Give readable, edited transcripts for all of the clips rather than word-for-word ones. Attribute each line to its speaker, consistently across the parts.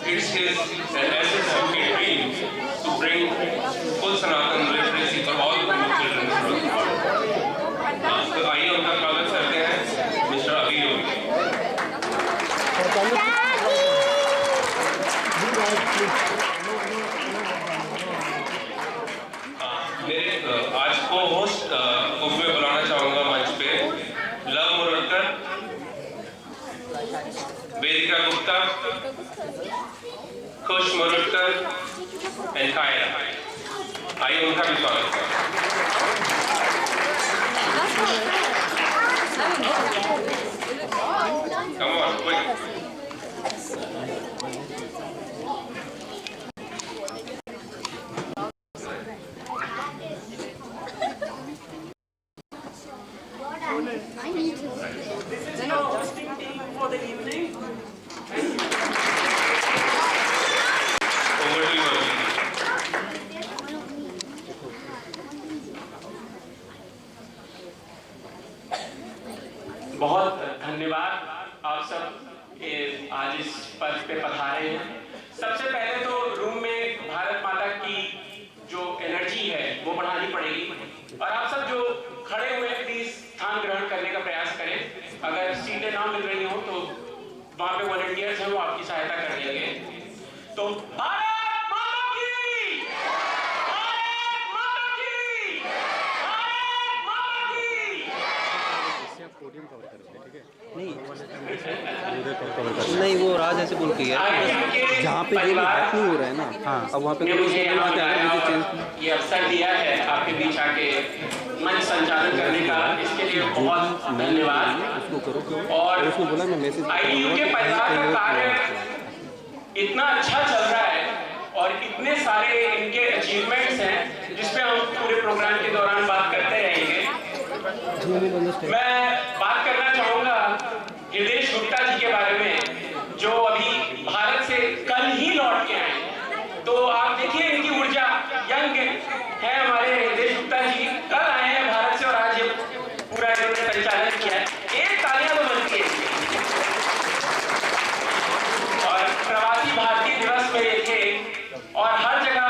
Speaker 1: It's his SSUK dream to bring full Sanatan literacy for all Hindu children across the world. तो आइए उनका स्वागत करते हैं मिस्टर अभी योगी। मेरे आज को होस्ट को मैं बुलाना चाहूँगा मंच पे लव मुरलकर, वेदिका गुप्ता, खुश मुरलकर एंड कायरा। आइए उनका भी स्वागत करें। Come on, quick.
Speaker 2: For the evening.
Speaker 1: Over to you.
Speaker 2: बहुत धन्यवाद आप सब आज इस पर्व पे पधारे हैं। सबसे पहले तो रूम में भारत माता की जो एनर्जी है वो बढ़ानी पड़ेगी और आप सब जो खड़े हुए प्लीज स्थान ग्रहण करने का प्रयास करें। अगर सीटें ना मिल रही हो तो वहाँ पे वॉलंटियर्स हैं वो आपकी सहायता कर देंगे। तो भारत माता की, भारत माता की, भारत माता की।
Speaker 3: पोडियम कवर करोगे, ठीक है? नहीं वो राज ऐसे बोल के है जहाँ पे जो बात नहीं हो रहा है ना, हाँ अब वहाँ पे
Speaker 2: ये अवसर दिया है आपके बीच आके मंच संचालन करने का, इसके लिए बहुत धन्यवाद।
Speaker 3: उसको करो
Speaker 2: और
Speaker 3: उसको बोला मैं मैसेज
Speaker 2: IDUK के परिवार का कार्य इतना अच्छा चल रहा है और इतने सारे इनके अचीवमेंट्स हैं जिसपे हम पूरे प्रोग्राम के दौरान बात करते रहेंगे। मैं बात करना चाहूंगा गिरीश गुप्ता जी के बारे में जो अभी भारत से कल ही लौट के आए। तो आप देखिए इनकी ऊर्जा, यंग है हमारे गिरीश गुप्ता जी, कल आए हैं भारत से और आज ये पूरा इन्होंने संचालन किया है। एक तालियां तो बनती है। और प्रवासी भारतीय दिवस में ये थे और हर जगह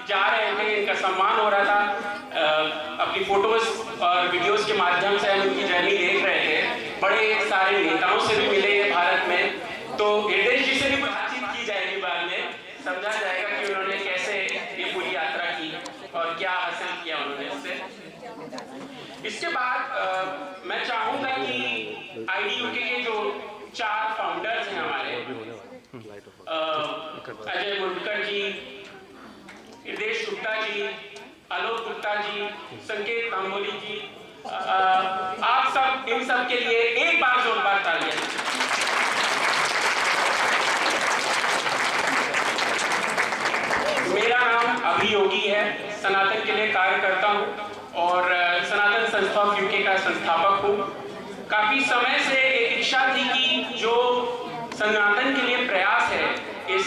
Speaker 2: जा रहे थे, इनका सम्मान हो रहा था। अपनी फोटोज और वीडियोस के माध्यम से हम उनकी जर्नी देख रहे थे। बड़े सारे नेताओं से भी मिले भारत में, तो गिरीश जी से भी बातचीत की जाएगी, बाद में समझा जाएगा कि उन्होंने कैसे ये पूरी यात्रा की और क्या हासिल किया उन्होंने इससे। इसके बाद मैं चाहूंगा कि IDUK के जो 4 फाउंडर्स हैं हमारे, अजय मुरलकर जी, गिरीश गुप्ता जी, आलोक गुप्ता जी, संकेत तांबोली जी, आप सब इन सब के लिए एक बार जोरदार तालियां। मेरा नाम अभी योगी है, सनातन के लिए कार्य करता हूं और सनातन संस्था ऑफ UK का संस्थापक हूं। काफी समय से एक इच्छा थी कि जो सनातन के लिए प्रयास है इस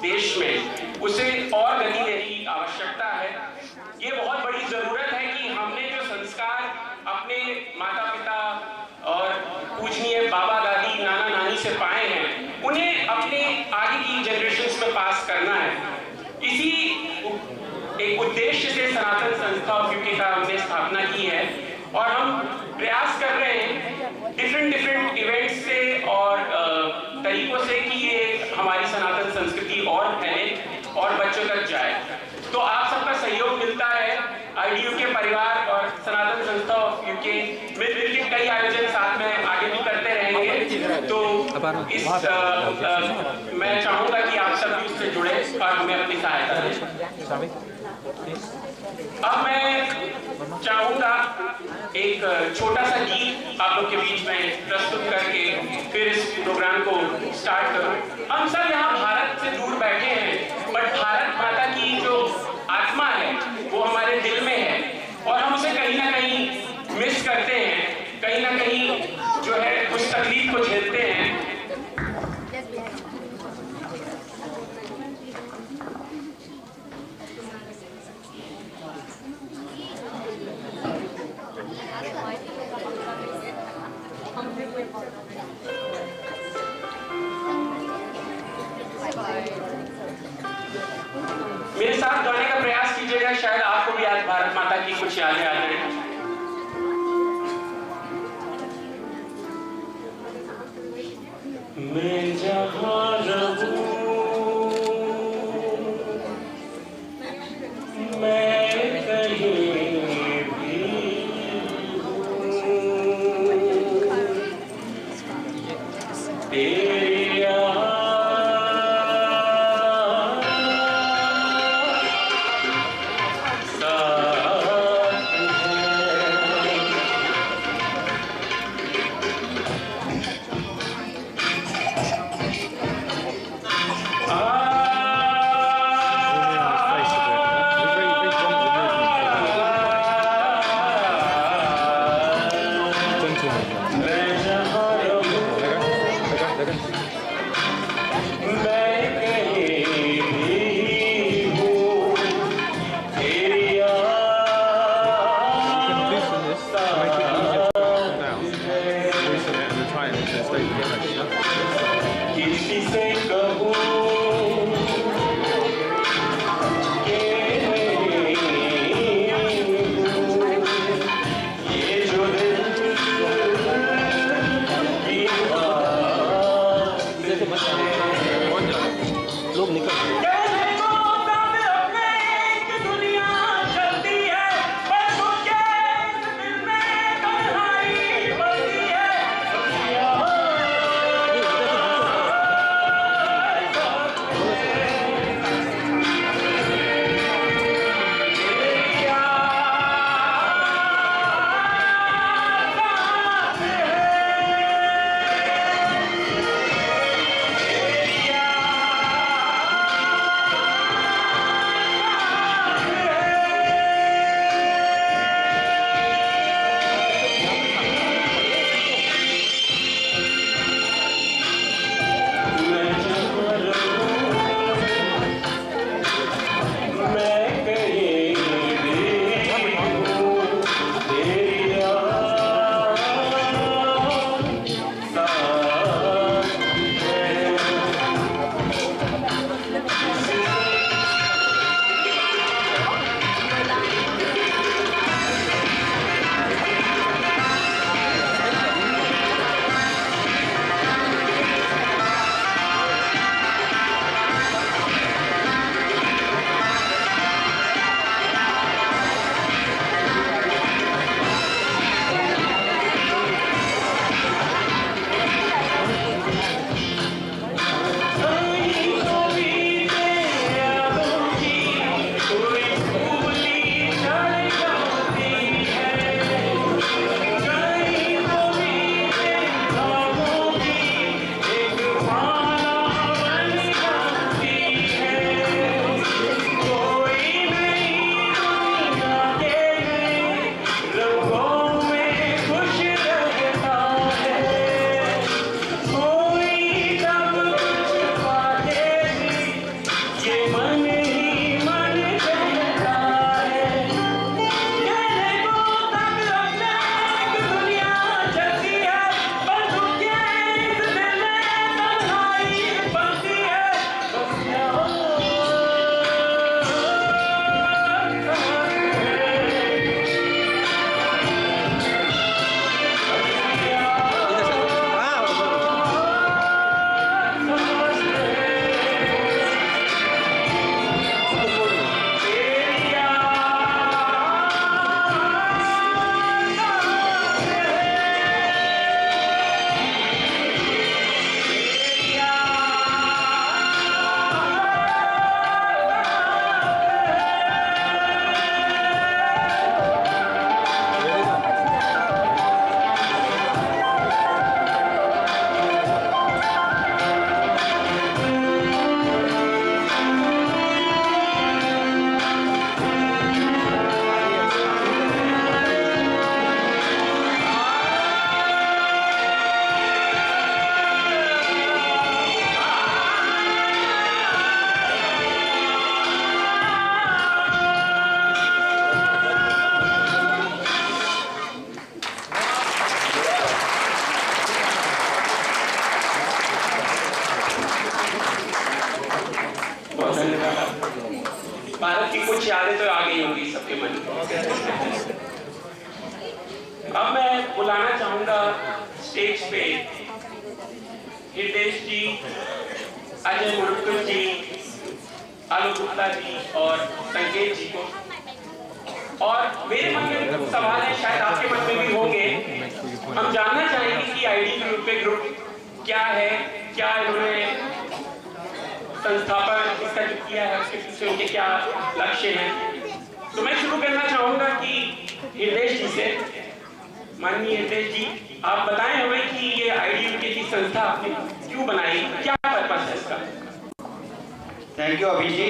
Speaker 2: देश में उसे और गति देने की आवश्यकता है। ये बहुत बड़ी जरूरत है कि हमने जो संस्कार अपने माता पिता और पूजनीय बाबा दादी नाना नानी से पाए हैं उन्हें अपने आगे की जनरेशंस में पास करना है। इसी एक उद्देश्य से सनातन संस्था ऑफ UK का हमने स्थापना की है और हम प्रयास कर रहे हैं डिफरेंट इवेंट्स से और तरीकों से कि ये हमारी सनातन संस्कृति और फैले और बच्चों तक जाए। तो आप सबका सहयोग मिलता है। IDUK परिवार और सनातन संस्था ऑफ UK मिलकर कई आयोजन साथ में आगे भी करते रहेंगे। तो इस मैं चाहूंगा कि आप सब भी उससे जुड़े और हमें अपनी सहायता दें। अब मैं चाहूंगा एक छोटा सा गीत आप लोग के बीच में प्रस्तुत करके फिर इस प्रोग्राम को स्टार्ट करूं। हम सब यहाँ भारत से दूर बैठे हैं, बट भारत माता की जो आत्मा है वो हमारे दिल में है और हम उसे कहीं ना कहीं मिस करते हैं, कहीं ना कहीं जो है उस तकलीफ को झेलते हैं।
Speaker 4: Bye.
Speaker 2: मेरे साथ गाने का प्रयास कीजिएगा, शायद आपको भी आज भारत माता की कुछ यादें आ जाए। मैं जहाँ रहूं, मैं कहीं भी हूँ, तेरी याद साथ है। भारत की कुछ यादें तो आ गई होंगी सबके मन में। अब मैं बुलाना चाहूंगा स्टेज पे हितेश जी, अजय मुरुगन जी, आलोक गुप्ता जी और संकेत जी को। और मेरे मन में कुछ सवाल है, शायद आपके मन में भी होंगे। हम जानना चाहेंगे कि IDUK ग्रुप क्या है, क्या इन्होंने संस्थापन इसका जो किया है उसके पीछे उनके क्या लक्ष्य हैं। तो मैं शुरू करना चाहूंगा कि हितेश जी से। माननीय हितेश जी, आप बताएं हमें कि ये IDUK की संस्था आपने क्यों बनाई, क्या पर्पस है इसका?
Speaker 4: थैंक यू अभी जी,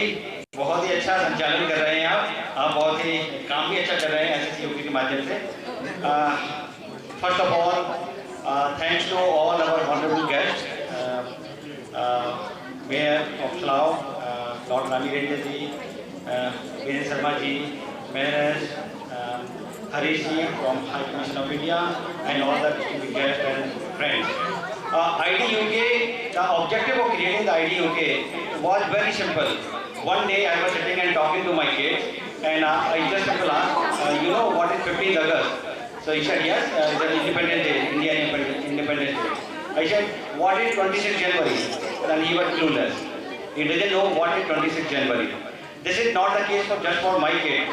Speaker 4: बहुत ही अच्छा संचालन कर रहे हैं आप बहुत ही काम भी अच्छा कर रहे हैं SSUK के माध्यम से। First of all thanks to all our honourable guest, mayor of Slough, Lord Raminder ji, Virender Sharma ji, Mayor Harish ji from High Commission of India, and all the guests and friends. IDUK, the objective of creating the IDUK was very simple. One day I was sitting and talking to my kids, and I just asked, you know what is 15th August? So he said, yes, it's an Independence Day, Indian Independence Day. I said, what is 26th January? And he was clueless. He doesn't know what is 26th January. This is not the case for just for my kids.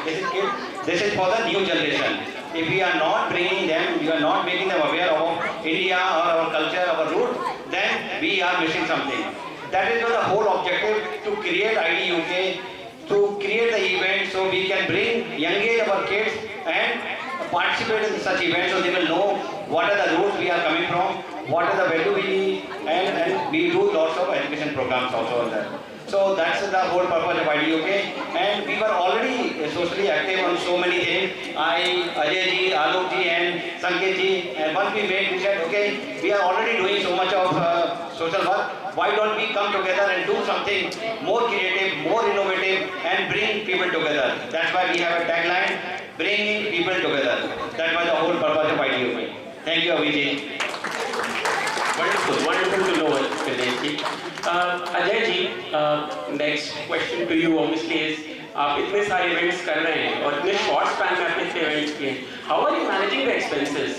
Speaker 4: This is for the new generation. If we are not bringing them, we are not making them aware of India or our culture, our roots, then we are missing something. That is the whole objective, to create IDUK, to create the event so we can bring young age our kids and participate in such events so they will know what are the roots we are coming from, what are the value we and we do lots of education programs also on that. So that's the whole purpose of IDUK, and we were already socially active on so many things. Ajay ji, Alok ji and Sanket ji, and once we made, we said, okay, we are already doing so much of social work. Why don't we come together and do something more creative, more innovative, and bring people together? That's why we have a tagline, bringing people together. That was the whole purpose of IDUK. Thank you, Abhijit.
Speaker 2: Wonderful, wonderful to know, Hidesh ji. Ajay ji, next question to you obviously is, आप इतने सारे events कर रहे हैं और इतने short span में आपने इतने इवेंट्स किए हैं, how are you managing the expenses?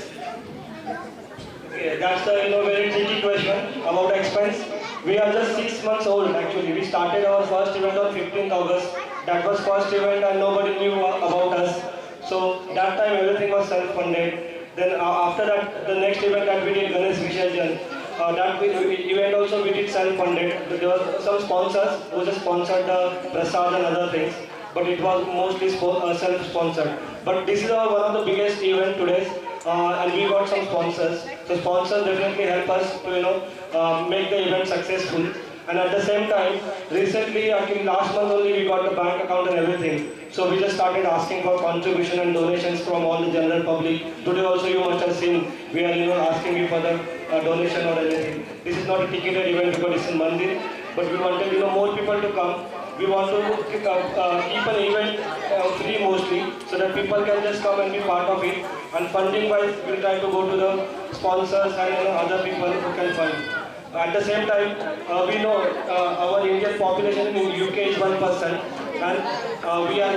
Speaker 5: That's the very tricky question about expense. We are just 6 months old actually. We started our first event on 15th August. That was first event and nobody knew about us. So that time everything was self-funded. Then after that, the next event that we did, Ganesh Visarjan, that event also we did self-funded. There were some sponsors who just sponsored the prasad and other things, but it was mostly self-sponsored. But this is one of the biggest event today, and we got some sponsors. So sponsors definitely help us to make the event successful. And at the same time, recently, actually last month only, we got the bank account and everything. So we just started asking for contribution and donations from all the general public. Today also you must have seen, we are asking you for the donation or anything. This is not a ticketed event because it's in Mandir, but we wanted more people to come. We want to keep an event free mostly, so that people can just come and be part of it. And funding wise, we'll try to go to the sponsors and other people who can fund. At the same time, we know our Indian population in UK is 1%, and we are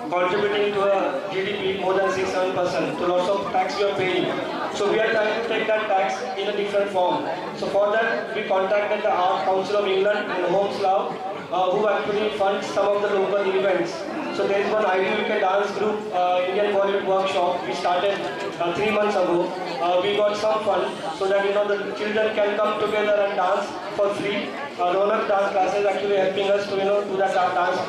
Speaker 5: contributing to a GDP more than 6-7%. So lots of tax we are paying. So we are trying to take that tax in a different form. So for that, we contacted the Art Council of England and Home Slough, who actually funds some of the local events. So there is one IDUK dance group, Indian Bollywood Workshop. We started 3 months ago. We got some fund so that the children can come together and dance for free. Ronak dance classes actually helping us to do that dance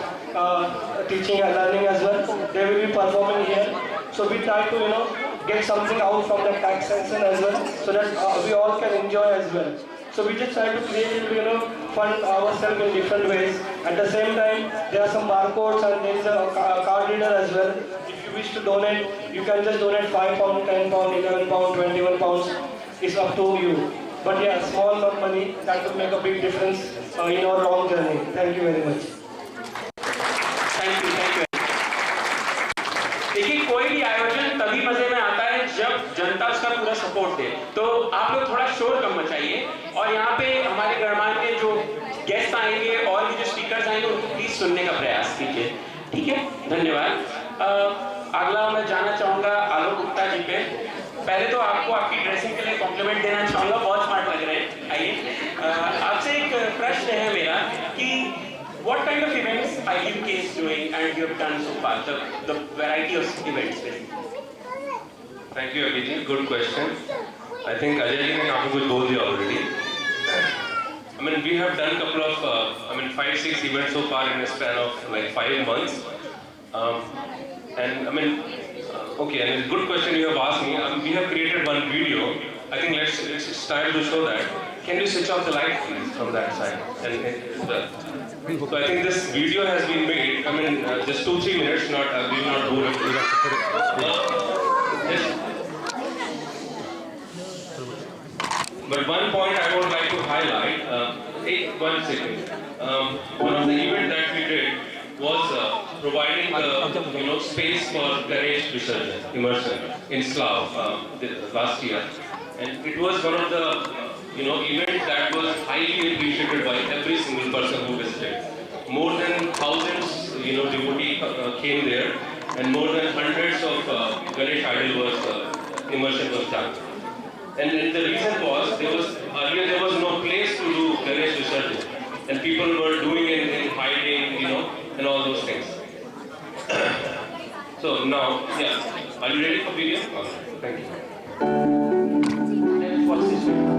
Speaker 5: teaching and learning as well. They will be performing here. So we try to get something out from the taxation as well, so that we all can enjoy as well. So we just try to create, fund ourselves in different ways. At the same time, there are some barcodes and there is a card reader as well. If you wish to donate, you can just donate £5, £10, £11, £21. It's up to you. But yeah, small money that will make a big difference in our long journey. Thank you very much.
Speaker 2: Thank you. देखिए, कोई भी आयोजन तभी मजे में आता है जब जनता उसका पूरा सपोर्ट दे। तो आप लोग थोड़ा शोर कम मचाइए, और यहाँ पे हमारे गणमान्य जो गेस्ट आएंगे और भी जो स्पीकर्स आएंगे उनको प्लीज सुनने का प्रयास कीजिए। ठीक है, धन्यवाद। अगला मैं जाना चाहूँगा आलोक गुप्ता जी पे। पहले तो आपको आपकी ड्रेसिंग के लिए कॉम्प्लीमेंट देना चाहूँगा, बहुत स्मार्ट लग रहे हैं। आइए, आपसे एक प्रश्न है मेरा कि what kind of events IDUK is doing and you have done so far, the variety of events basically?
Speaker 1: Thank you, Abhi ji. Good question. I think Ajay ji ने काफी कुछ बोल दिया already. I mean, we have done a couple of, 5-6 events so far in a span of like 5 months. And I mean, okay, and it's a good question you have asked me. We have created one video. I think it's time to show that. Can you switch off the light please from that side? So I think this video has been made. I mean, just 2-3 minutes. We will not do it. But one point I would like to highlight. One second. One of the events that we did was providing the space for Ganesh Visarjan immersion in Slough last year, and it was one of the events that was highly appreciated by every single person who visited. More than thousands devotees came there, and more than hundreds of Ganesh idol immersion was done. And the reason was earlier there was no place to do Ganesh Visarjan, and people were doing it in hiding, and all those things. So now, yeah, are you ready for video? Okay, thank you.
Speaker 2: Let's watch this video.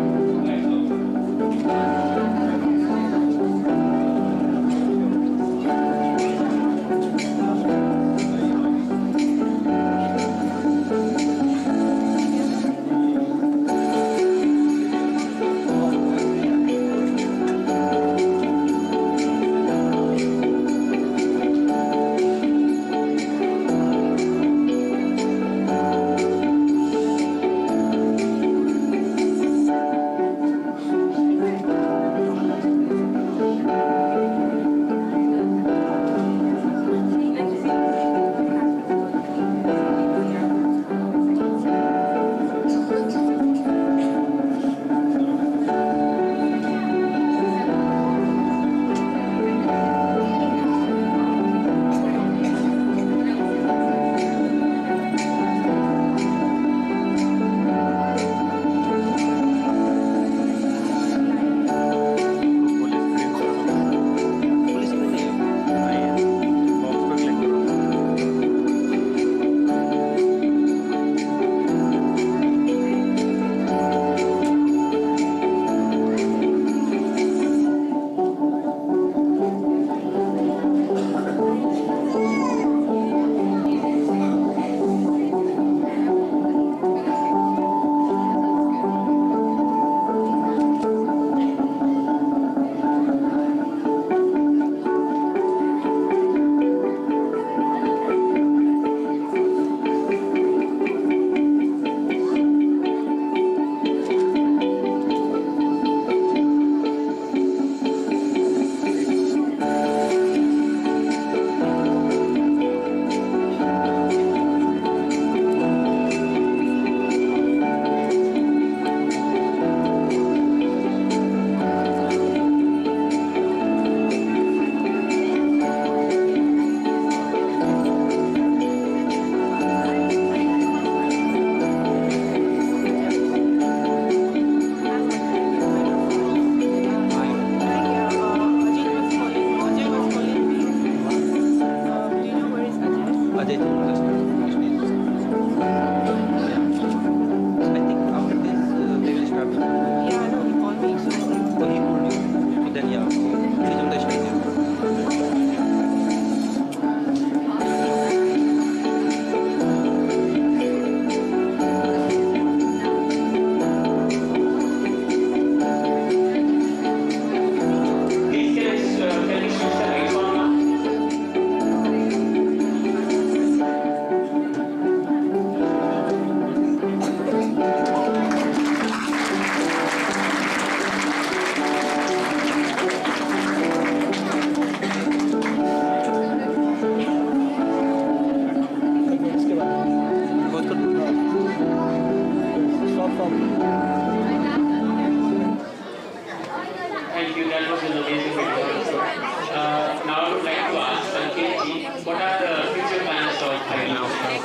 Speaker 2: what are the future plans of
Speaker 6: Now
Speaker 2: IDUK?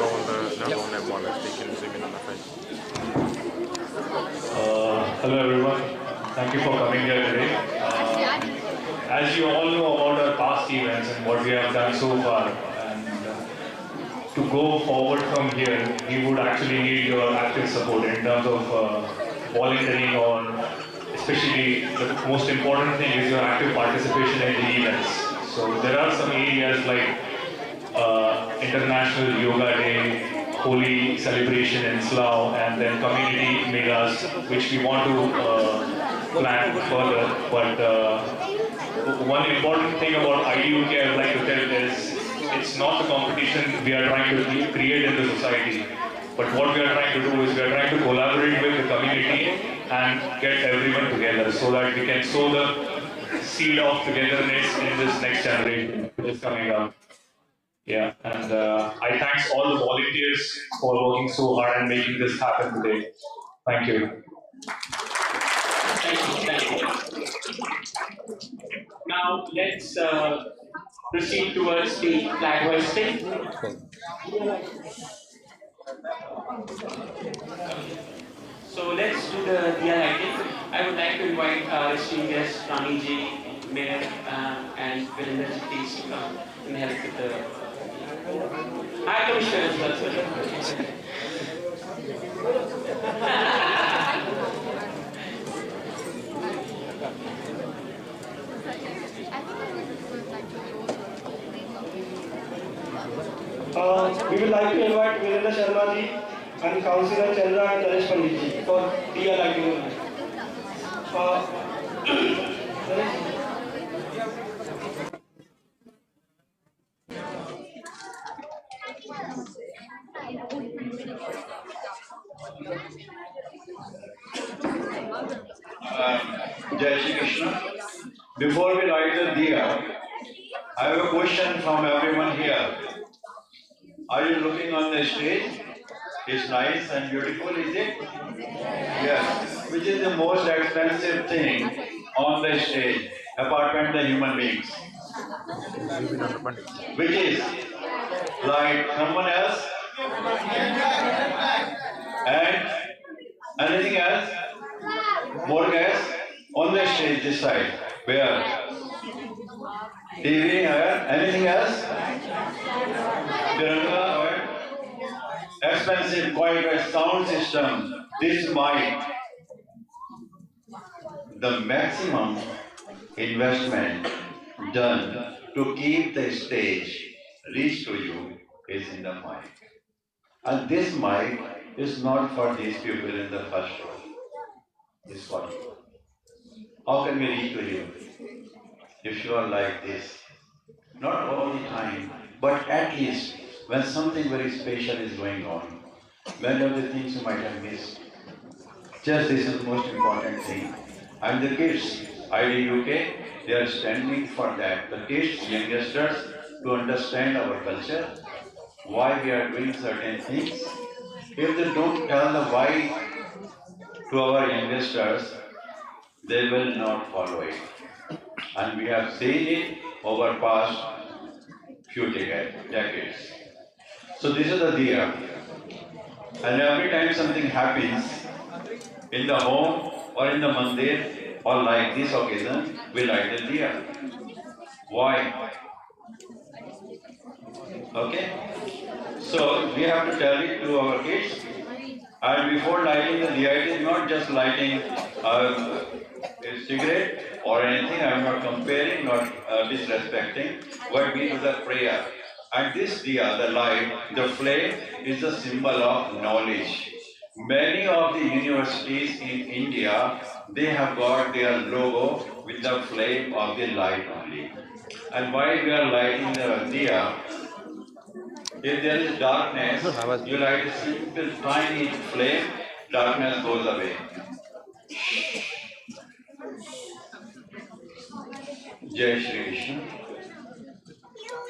Speaker 6: go on the wallet. They can zoom in on the face.
Speaker 7: Hello everyone, thank you for coming here today. As you all know about our past events and what we have done so far, and to go forward from here, we would actually need your active support in terms of volunteering, or especially the most important thing is your active participation in the events. So there are some areas like International Yoga Day, Holy celebration in Slough, and then community megas, which we want to plan further. But one important thing about IDUK I would like to tell is it's not the competition we are trying to create in the society. But what we are trying to do is we are trying to collaborate with the community and get everyone together so that we can sow the seed of togetherness in this next generation which is coming up. Yeah, and I thank all the volunteers for working so hard and making this happen today. Thank you.
Speaker 2: Thank you. Now let's proceed towards the flag hoisting. So let's do the Diya lighting. I would like to invite our esteemed guests, Rami Ji, Mayor, and Virender Ji, please come and help with the. Hi, Commissioner as well, sir.
Speaker 5: We would like to invite Virender Sharma Ji and Councillor Cllr and Naresh Pandit Ji for Diya lighting.
Speaker 8: Jai Shri Krishna. Before we light the diya, I have a question from everyone here. Are you looking on the stage? It's nice and beautiful, is it? Yes. Which is the most expensive thing on the stage, apart from the human beings? Which is like someone else? And anything else? More guests on the stage this side. Where? TV here. Anything else? Tiranga or expensive, quite a sound system. This mic. The maximum investment done to keep the stage reach to you is in the mic. And this mic is not for these people in the first row. It's for you. How can we reach to you? If you are like this, not all the time, but at least when something very special is going on, many of the things you might have missed. Just this is the most important thing. And the kids, IDUK, they are standing for that. The kids, youngsters, to understand our culture, why we are doing certain things. If they don't tell the why to our youngsters, they will not follow it. And we have seen it over past few decades. So this is the diya. And every time something happens in the home or in the mandir or like this occasion, we light the diya. Why? Okay? So we have to tell it to our kids. And before lighting the diya, it is not just lighting a cigarette or anything. I am not comparing, not disrespecting, but we do the prayer. And this diya, the light, the flame, is a symbol of knowledge. Many of the universities in India, they have got their logo with the flame of the light only. And while we are lighting the diya, if there is darkness, you light a simple tiny flame, darkness goes away. Jai Shri Krishna.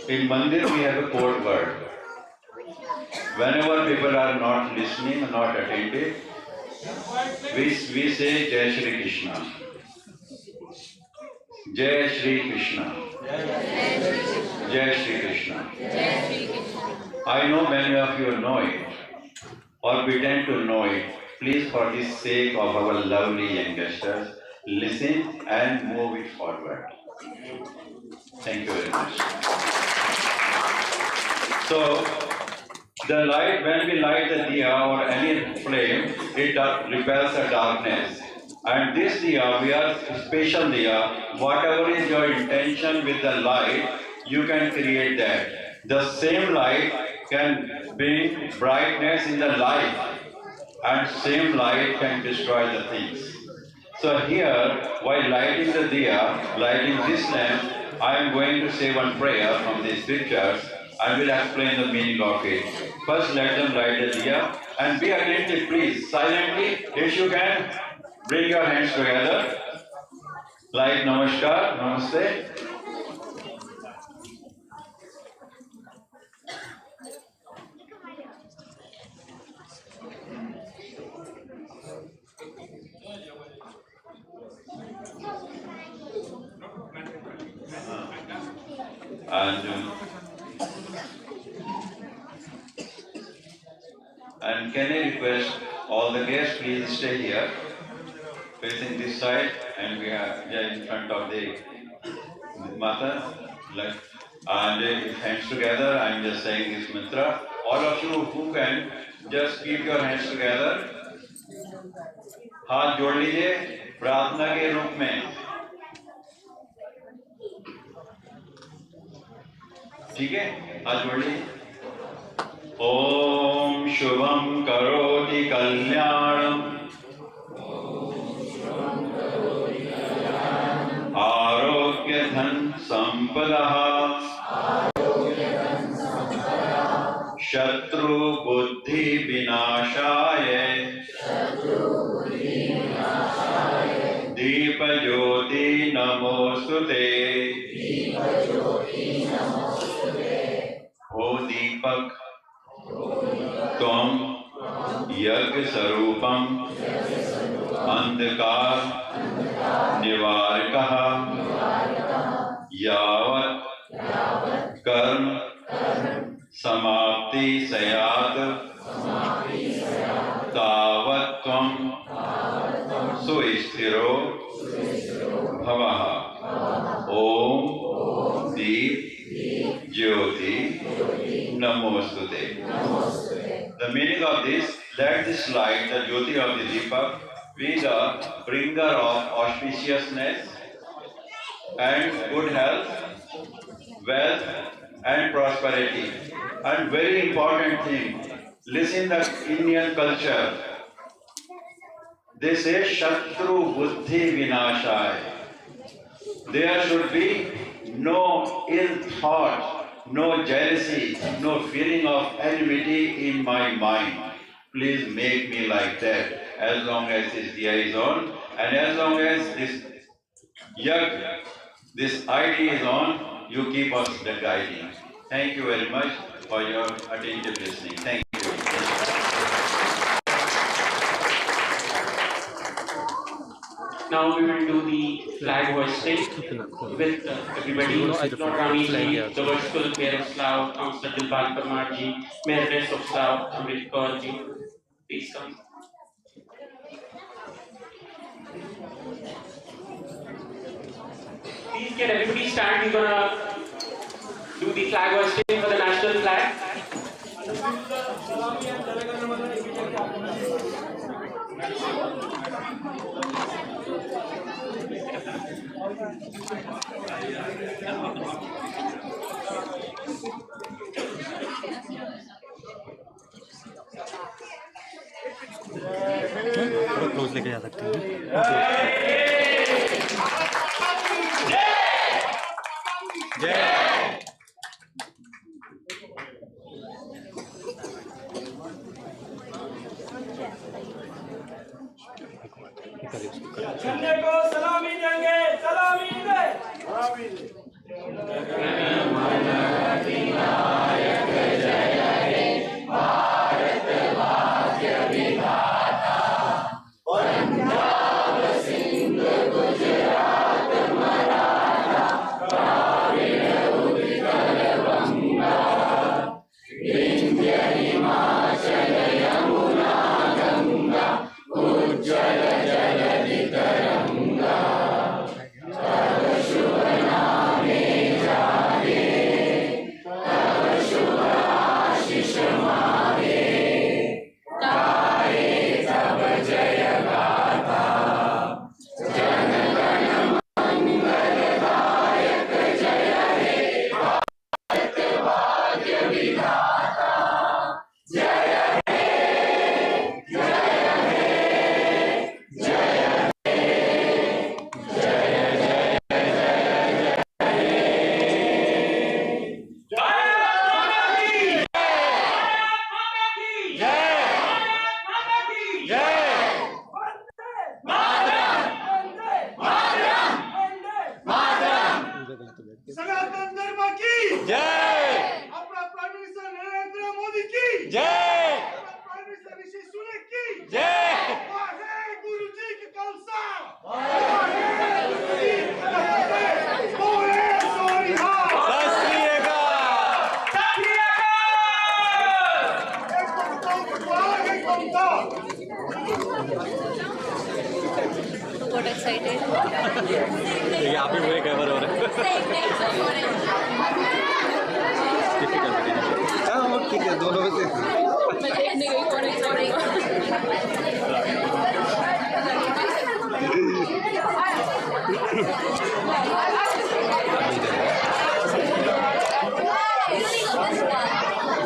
Speaker 8: In Mandir we have a code word. Whenever people are not listening, not attentive, we say Jai Shri Krishna. Jai Shri Krishna. Jai Shri Krishna. I know many of you know it or pretend to know it. Please, for the sake of our lovely youngsters, listen and move it forward. Thank you very much. So, the light, when we light the diya or any flame, it repels the darkness. And this diya, we are special diya, whatever is your intention with the light, you can create that. The same light can bring brightness in the life, and same light can destroy the things. So here, while lighting the diya, lighting this lamp, I am going to say one prayer from the scriptures. I will explain the meaning of it. First, let them light the diya and be attentive, please. Silently, if you can, bring your hands together. Like Namaskar, Namaste. And can I request all the guests, please stay here, facing this side, and we are in front of the Mata. And hands together, I am just saying this mantra. All of you who can, just keep your hands together. हाथ जोड़ लीजिए प्रार्थना के रूप में. ठीक है, हाथ जोड़ लीजिए. ओम शुभम करोति कल्याणम आरोग्य धन संपदा शत्रु बुद्धि विनाशाय दीप ज्योति नमोस्तुते. ओ दीपक, तुम यज्ञ स्वरूपम अंधकार निवारकः यावत् कर्म समाप्ति सयात् तावत् त्वं सुस्थिरो भवः. ओम दीप ज्योति नमोस्तुते. The meaning of this, let this light, the Jyoti of the Deepak, be the bringer of auspiciousness and good health, wealth and prosperity. And very important thing, listen the Indian culture. They say Shatru Buddhi Vinashaya. There should be no ill thought, no jealousy, no feeling of enmity in my mind. Please make me like that as long as this diya is on, and as long as this yag, this ID is on, you keep us guiding. Thank you very much for your attentive listening. Thank you.
Speaker 2: Now we will do the flag hoisting with everybody. Lord Raminder, the Worshipful Mayor of Slough, Councillor Dilbagh Parmer Ji, Mayoress of Slough, Raminder Ji. Please come. Please can everybody stand? We're gonna do the flag hoisting for the national flag.
Speaker 3: थोड़ा close लेके जा सकते हैं.
Speaker 5: झंडे को सलामी देंगे, सलामी दे. पंजाब सिंध गुजरात मराठा
Speaker 3: जय जय
Speaker 9: गुरु जी की कलसा
Speaker 10: Got excited.
Speaker 3: ये आप ही पूरे कवर हो रहे हैं हाँ वो ठीक है दोनों में से
Speaker 10: मैं देखने गई कौन एक्साइटेड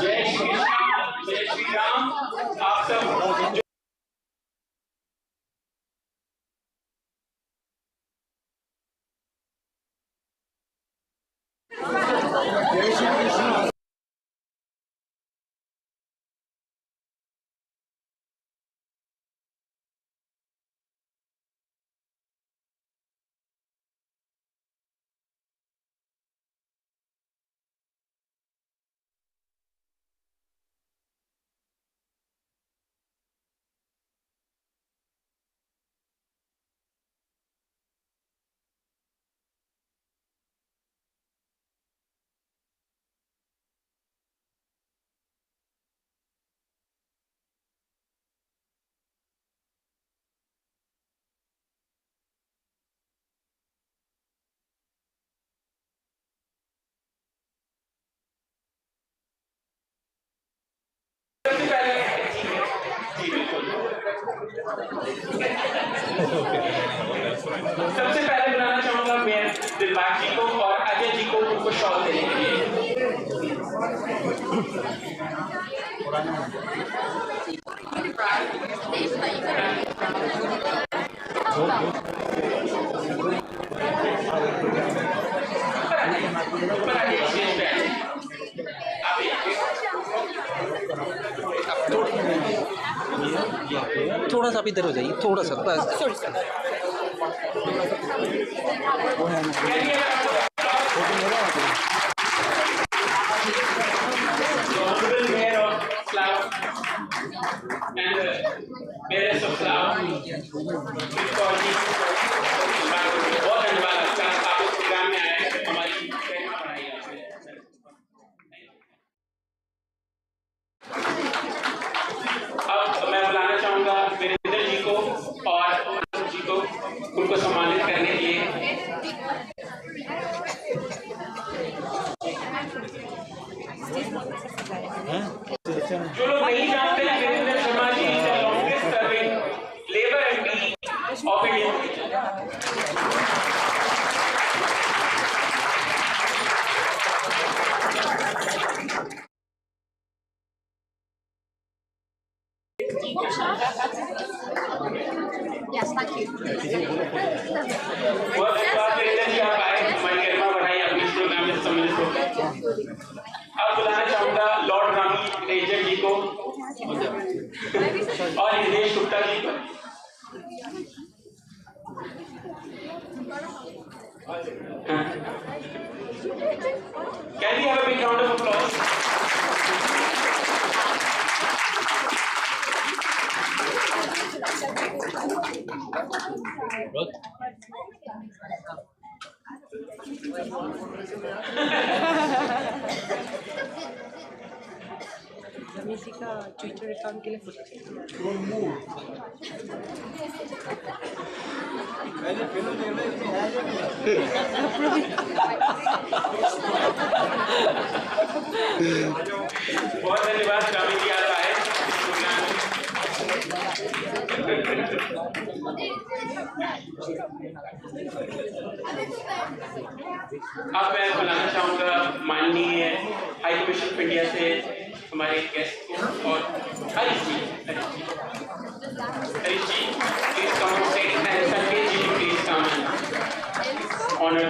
Speaker 2: जय श्री राम आप सब सबसे पहले बुलाना चाहूंगा मैं दिलबाग जी को और अजय जी को उनको शॉल देने के लिए।
Speaker 3: थोड़ा सा आप इधर हो जाइए थोड़ा सा बस
Speaker 2: बहुत धन्यवाद आप इस प्रोग्राम में आए हमारी अब मैं बुलाना चाहूंगा वीरेंद्र जी को और जी को उनको सम्मानित करने के लिए। जो लोग नहीं जानते हैं Virendra Sharma ji is the longest serving Labour MP of India.
Speaker 10: Yes, thank you.
Speaker 2: बहुत धन्यवाद वीरेंद्र जी आप आए हमारी गरिमा बढ़ाई अपनी इस प्रोग्राम में सम्मिलित होकर। अब बुलाना चाहूंगा लॉर्ड रामी रेंजर जी को और हितेश गुप्ता जी को। Can we have a big round of applause?
Speaker 10: Ramesh का ट्विटर अकाउंट के लिए
Speaker 2: बहुत धन्यवाद रामी जी आप आए अब मैं बुलाना चाहूंगा माननीय हाई कमीशन ऑफ इंडिया से हमारे गेस्ट को और Harish ji please come on stage and Sanket ji please come honour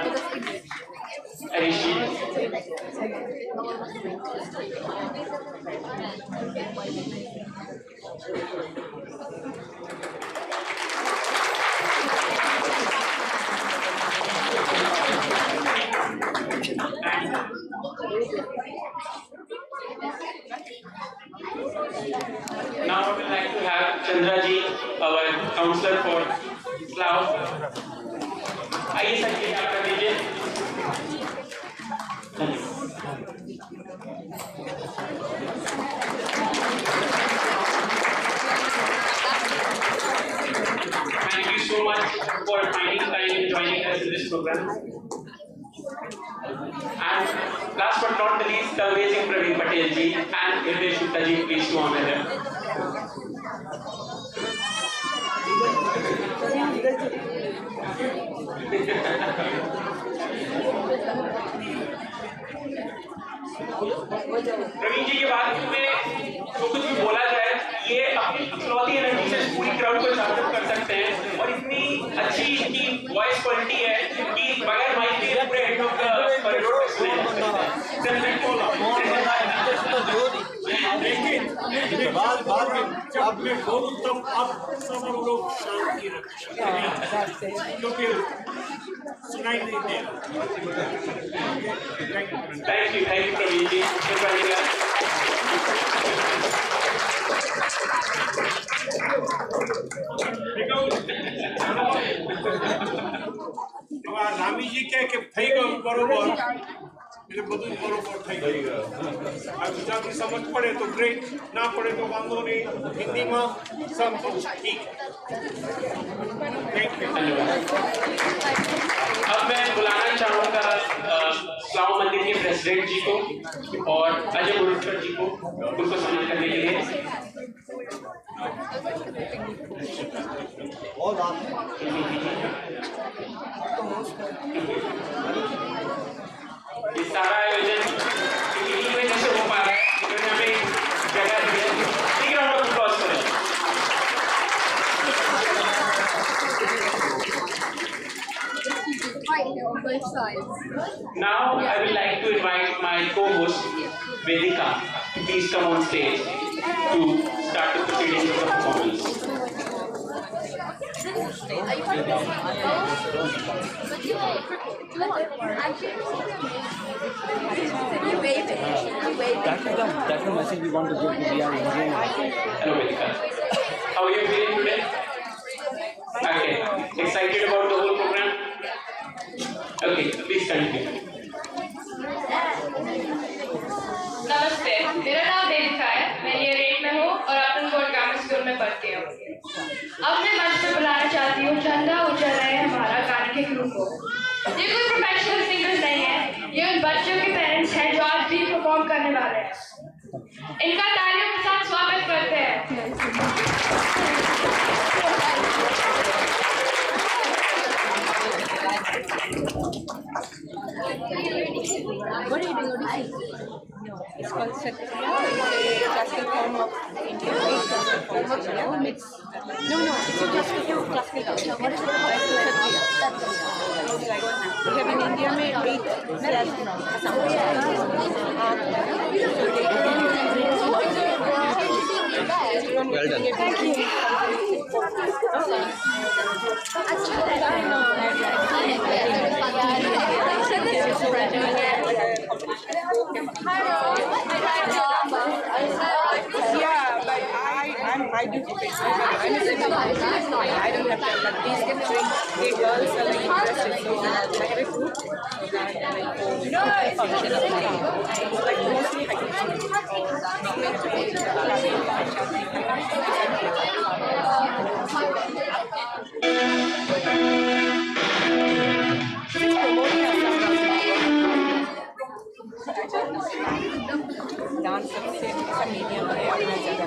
Speaker 2: Harish ji. Now I would like to have Chandra ji, our counselor for Slough. आइए सर ये आप कर दीजिए. Thank you so much for finding time and joining us in this program. And last but not the least, the amazing Praveen Patel ji and Virender Sharma ji, please to honor them. Praveen जी के बारे में जो कुछ भी बोला जाए, ये अपनी इकलौती एनर्जी से पूरी क्राउड को जागृत कर सकते हैं और इतनी अच्छी इनकी वॉइस क्वालिटी है कि बगैर माइक के पूरे एंड ऑफ द कॉरिडोर पे सुने जा सकते
Speaker 9: लेकिन बात जब मैं बोलूं तब आप सब लोग शांति रखें क्योंकि सुनाई नहीं दे रहा.
Speaker 2: थैंक यू प्रवीण जी.
Speaker 9: रामी जी के થઈ ગયું બરોબર એટલે બધું બરોબર થઈ ગયું. આ ગુજરાતી સમજ પડે તો ગ્રેટ, ના પડે તો વાંધો નહીં, હિન્દીમાં સબ कुछ ठीक. Thank you.
Speaker 2: अब मैं बुलाना चाहूँगा स्लाव मंदिर के प्रेसिडेंट जी को और अजय मुरुडकर जी को उनको सम्मान करने के लिए. ये सारा आयोजन दिल्ली में जैसे हो पा रहा है, यहाँ पे जगह दी है. ठीक है, हम लोग क्रॉस करें.
Speaker 10: On both sides.
Speaker 2: Now I would like to invite my co-host Vedika to please come on stage to start the proceedings of the performance.
Speaker 3: That's the message we want to give to the Indian.
Speaker 2: Hello Vedika. How are you feeling today? Okay. Excited about the whole program? Okay, please continue.
Speaker 11: नमस्ते, मेरा नाम देविका है. मैं ये rate में हूँ और अपन board grammar school में पढ़ती हूँ. अब मैं मंच पे बुलाना चाहती हूँ चंदा उचल रहे हैं हमारा गाने के ग्रुप को. ये कोई प्रोफेशनल सिंगर्स नहीं है, ये उन बच्चों के पेरेंट्स हैं जो आज भी परफॉर्म करने वाले हैं. इनका तालियों के साथ स्वागत करते हैं.
Speaker 10: What are you doing? No, it's called Satya. It's a classical form of Indian. It's no, it's a classical classical. What is it called? Satya. We have in India made 8
Speaker 3: Well done.
Speaker 10: Thank you. Yeah, but I do keep it. I'm a singer. I don't have time, but these three girls are like interested, so I have a group and like function of like mostly dance सबसे अच्छा medium है अपना जगह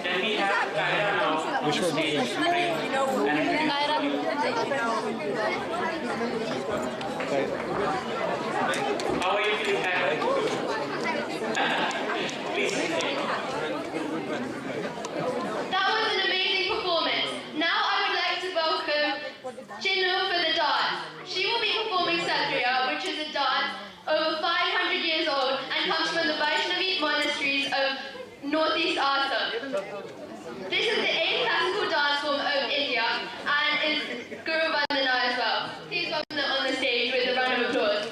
Speaker 2: Can we have Kllr now on stage to bring and How are you feeling, Kllr? Please.
Speaker 11: That was an amazing performance. Now I would like to welcome Chinnu for the dance. She will be performing Cllr, which is a dance over 500 years old and comes from the Vaishnavi monasteries of Northeast Assam. This is the 8th classical dance form of India and is Guru Vandana as well. Please welcome them on the stage with a round of applause.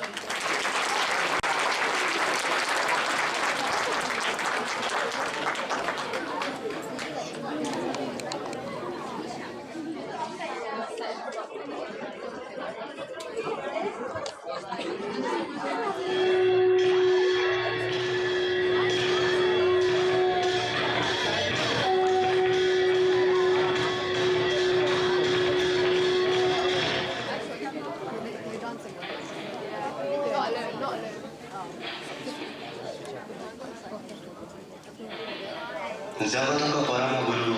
Speaker 12: जगतक परम गुरु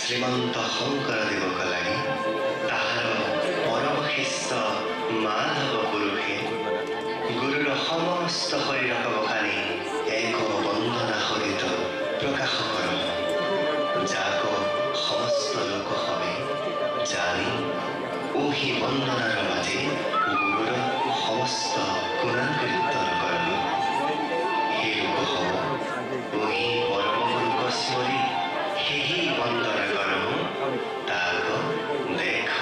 Speaker 12: श्रीमंत शंकर देवक लागि ताहार परम शिष्य माधव पुरुषे गुरुर समस्त शरीरक बखानी एक वंदना सहित प्रकाश कर जाक समस्त लोक सबै जानी ओही वंदनार माझे गुरुर समस्त गुणान कीर्तन कर हे लोक ओही परम गुरुक स्मरी हेही वंदना करहु ताक देख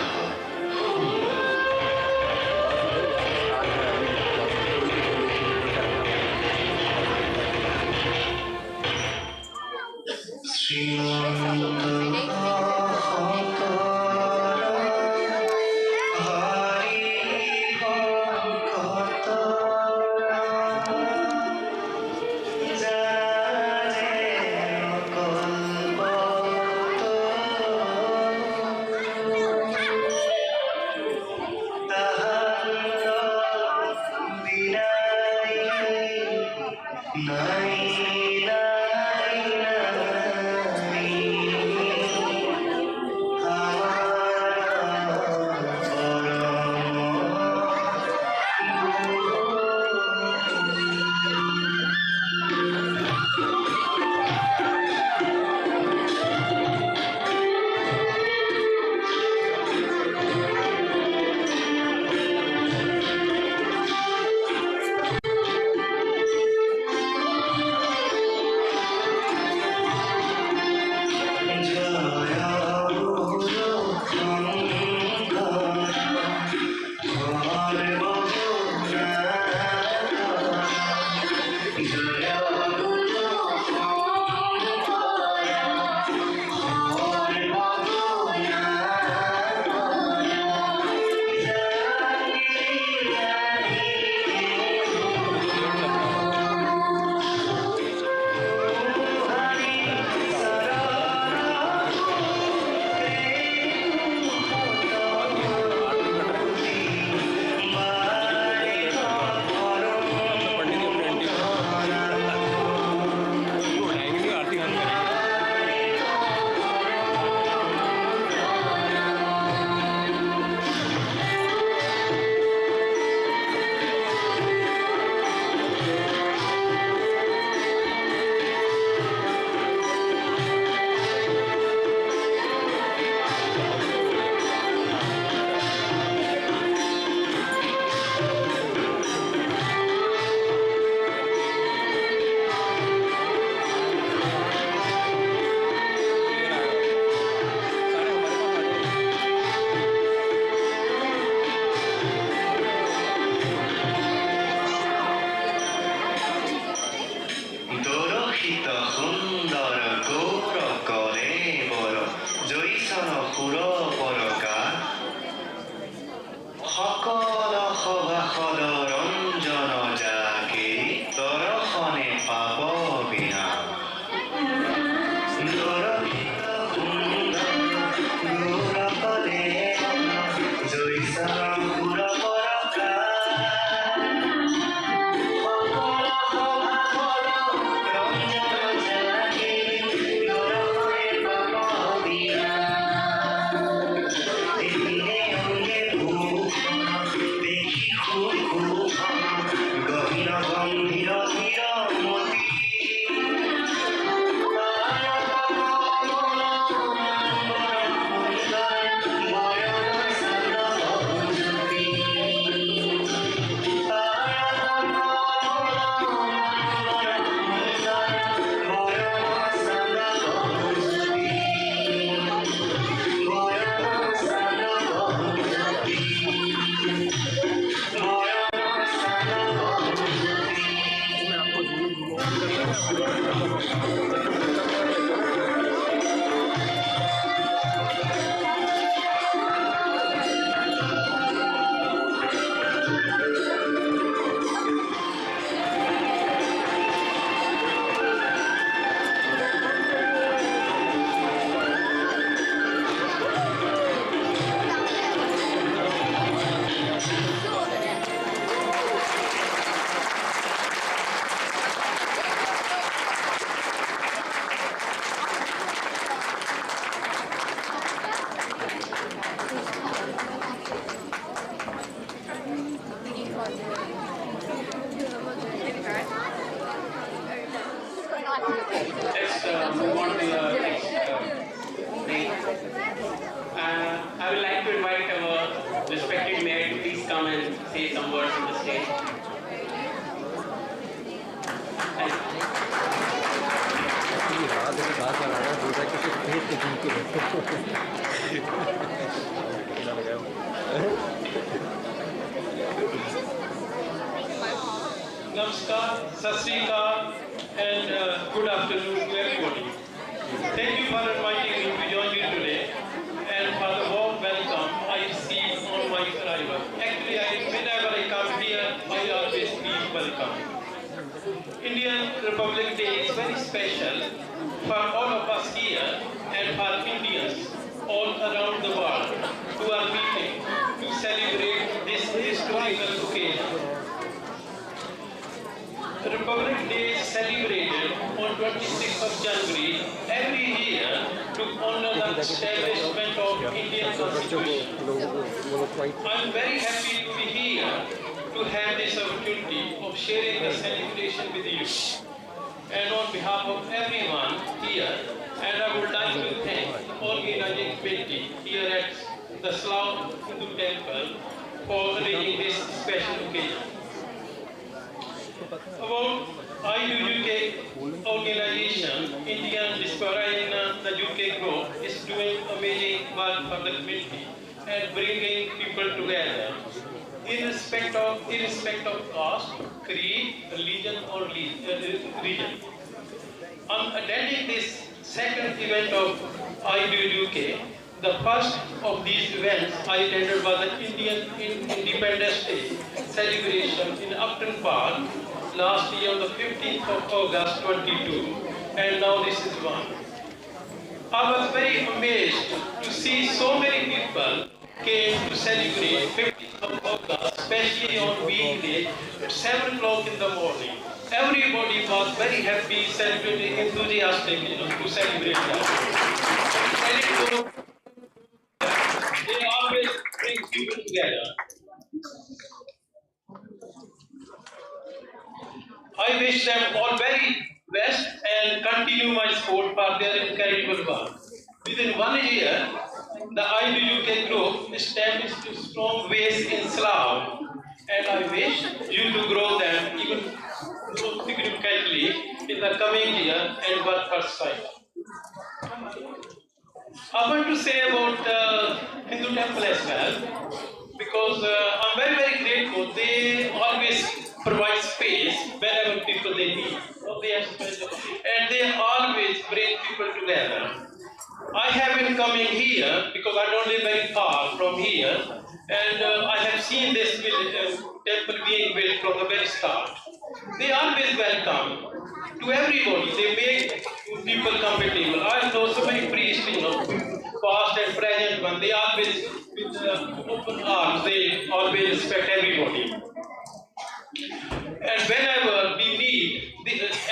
Speaker 2: Let's move on to the next thing. I would like to invite our respected mayor to please come and say some words on the stage.
Speaker 13: Namaskar, Sat Sri Akal, and good afternoon to everybody. Thank you for inviting me to join you today and for the warm welcome I received on my arrival. Actually, whenever I come here, I always feel welcome. Indian Republic Day is very special for all of us here and for Indians all around the world who are meeting to celebrate this historical occasion. Republic Day is celebrated on 26th of January every year to honor the establishment of Indian Constitution. I am very happy to be here to have this opportunity of sharing the celebration with you. And on behalf of everyone here, and I would like to thank the organizing committee here at the Slough Hindu Temple for arranging this special occasion. About IDUK organization, Indian Diaspora in the UK group is doing amazing work for the community and bringing people together, irrespective of caste, creed, religion or region. I'm attending this second event of IDUK. The first of these events I attended was the Indian Independence Day celebration in Upton Park last year on the 15th of August 22, and now this is one. I was very amazed to see so many people came to celebrate 15th of August, especially on weekday at 7 o'clock in the morning. Everybody was very happy, celebrating, enthusiastic, to celebrate that. They always bring people together. I wish them all very best and continue my support for their incredible work. Within 1 year, the IDUK group established a strong base in Slough, and I wish you to grow them even more significantly in the coming year and work for sight. I want to say about Hindu temple as well, because I'm very, very grateful. They always provide space wherever people they need. And they always bring people together. I have been coming here because I don't live very far from here, and I have seen this temple being built from the very start. They always welcome to everybody. They make people comfortable. I know so many priests, past and present one. They always, with open arms, they always respect everybody. And whenever we need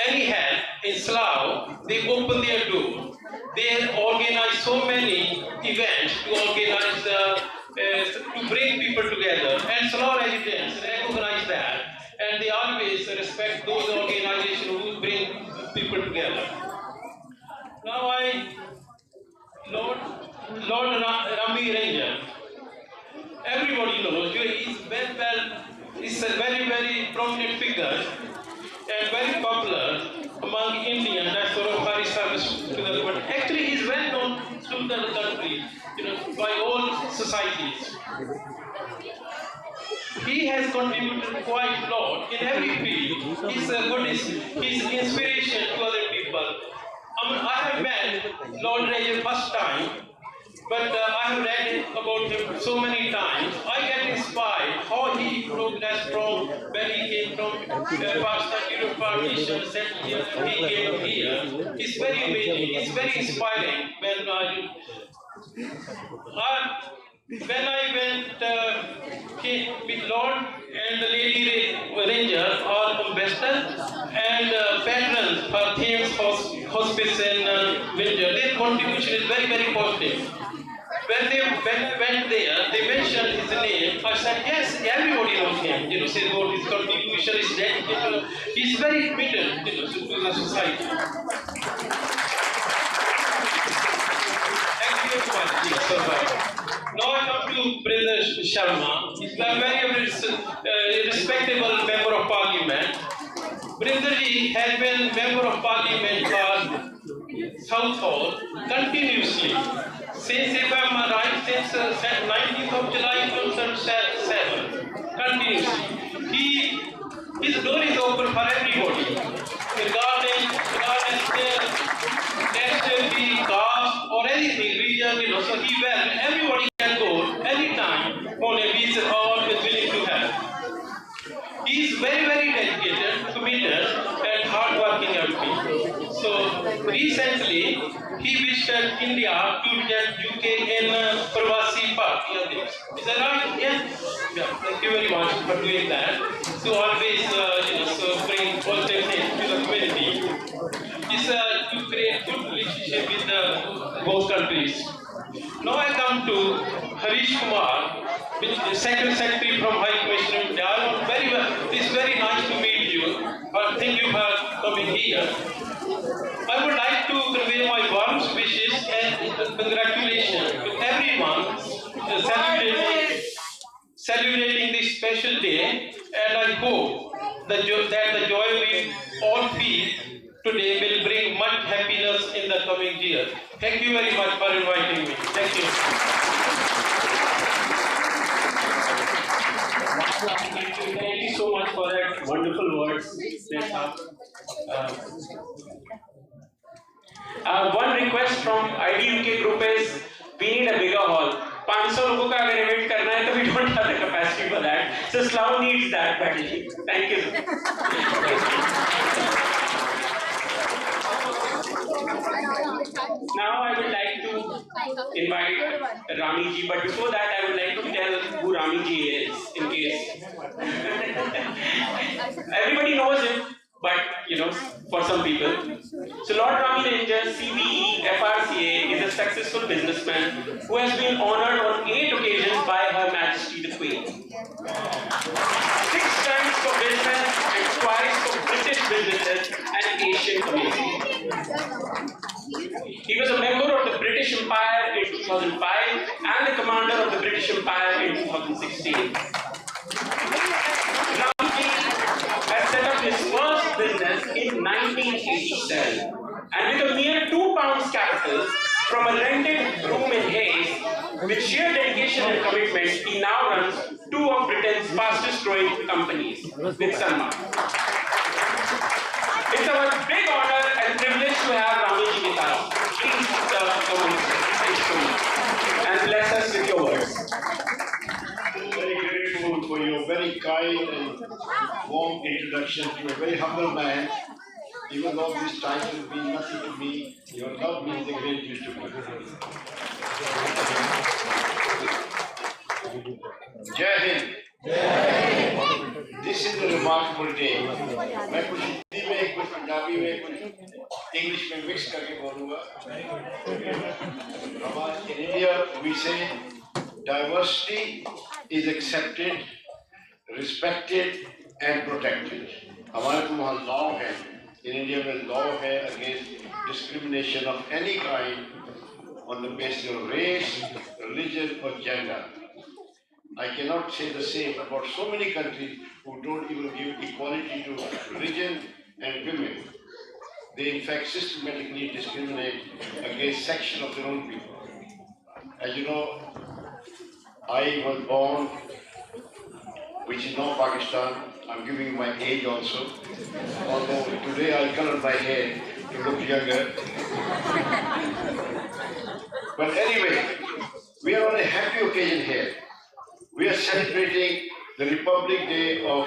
Speaker 13: any help in Slough, they open their door. They organize so many events to organize to bring people together, and Slough residents recognize that, and they always respect those organizations who bring people together. Now Lord Raminder, everybody knows he is a very, very prominent figure and very popular among Indian diaspora for service to the world. Actually, he is well known through the country, by all societies. He has contributed quite a lot in every field. He's a Buddhist. He's inspiration to other people. people. I have met Lord Ranger first time, but I have read about him so many times. I get inspired how he progressed from where he came from, Pakistan, Europe partition, settled here, he came here. It's very amazing, it's very inspiring when I went with Lord and the Lady Ranger or ambassador and patrons for Thames Hospice in Windsor, their contribution is very, very positive. When I went there, they mentioned his name. I said, yes, everybody knows him. Says what his contribution is dedicated. He's very committed, to the society. Thank you very much. Now I come to Virender Sharma. He's a very respectable member of parliament. Virender ji has been member of parliament for South Hall continuously. Since, if I'm right, since 19th of July 2007, continuously. His door is open for everybody, regardless their nationality, caste, or anything, region, so everybody can go anytime on a visa, always willing to help. He is very, very dedicated, committed, and hard-working MP. So recently, he visited India to get UK in Pravasi Party. Is that right? Yeah. Thank you very much for doing that. So always, bring positive things to the community. Is to create good relationship with both countries. Now I come to Harish Kumar, which is Second Secretary from High Commissioner of India. Very well. It's very nice to meet you. Thank you for coming here. I would like to convey my warm wishes and congratulations to everyone celebrating this special day, and I hope that the joy we all feel today will bring much happiness in the coming year. Thank you very much for inviting me. Thank you. Thank you so much for that wonderful words.
Speaker 2: One request from IDUK group is we need a bigger hall. 500 लोगों का अगर event करना है तो we don't have the capacity for that. So Slough needs that badly. Thank you. Now I would like to invite Rami ji, but before that I would like to tell who Rami ji is, in case everybody knows him, but for some people. So Lord Raminder, CBE, FRCA, is a successful businessman who has been honored on 8 occasions by Her Majesty the Queen. 6 times for business and twice for British businesses and Asian community. He was a member of the British Empire in 2005 and the commander of the British Empire in 2016. Ramji has set up his first business in 1987, and with a mere £2 capital from a rented room in Hayes, with sheer dedication and commitment, he now runs 2 of Britain's fastest growing companies with Sanma. It's our big honor and privilege to have Ramiji with us. Please come on. Thank you so much. And bless us with your words.
Speaker 14: Very grateful for your very kind and warm introduction to a very humble man. Even though this title means nothing to me, your love means a great deal to me. Jai Hind. This is a remarkable day. मैं कुछ हिंदी में, कुछ पंजाबी में, कुछ English में mix करके बोलूँगा. In India, we say diversity is accepted, respected, and protected. हमारे तो वहाँ law है. In India, में law है against discrimination of any kind on the basis of race, religion, or gender. I cannot say the same about so many countries who don't even give equality to religion and women. They in fact systematically discriminate against section of their own people. As you know, I was born, which is not Pakistan. I'm giving you my age also. Although today I colored my hair, to look younger. But anyway, we are on a happy occasion here. We are celebrating the Republic Day of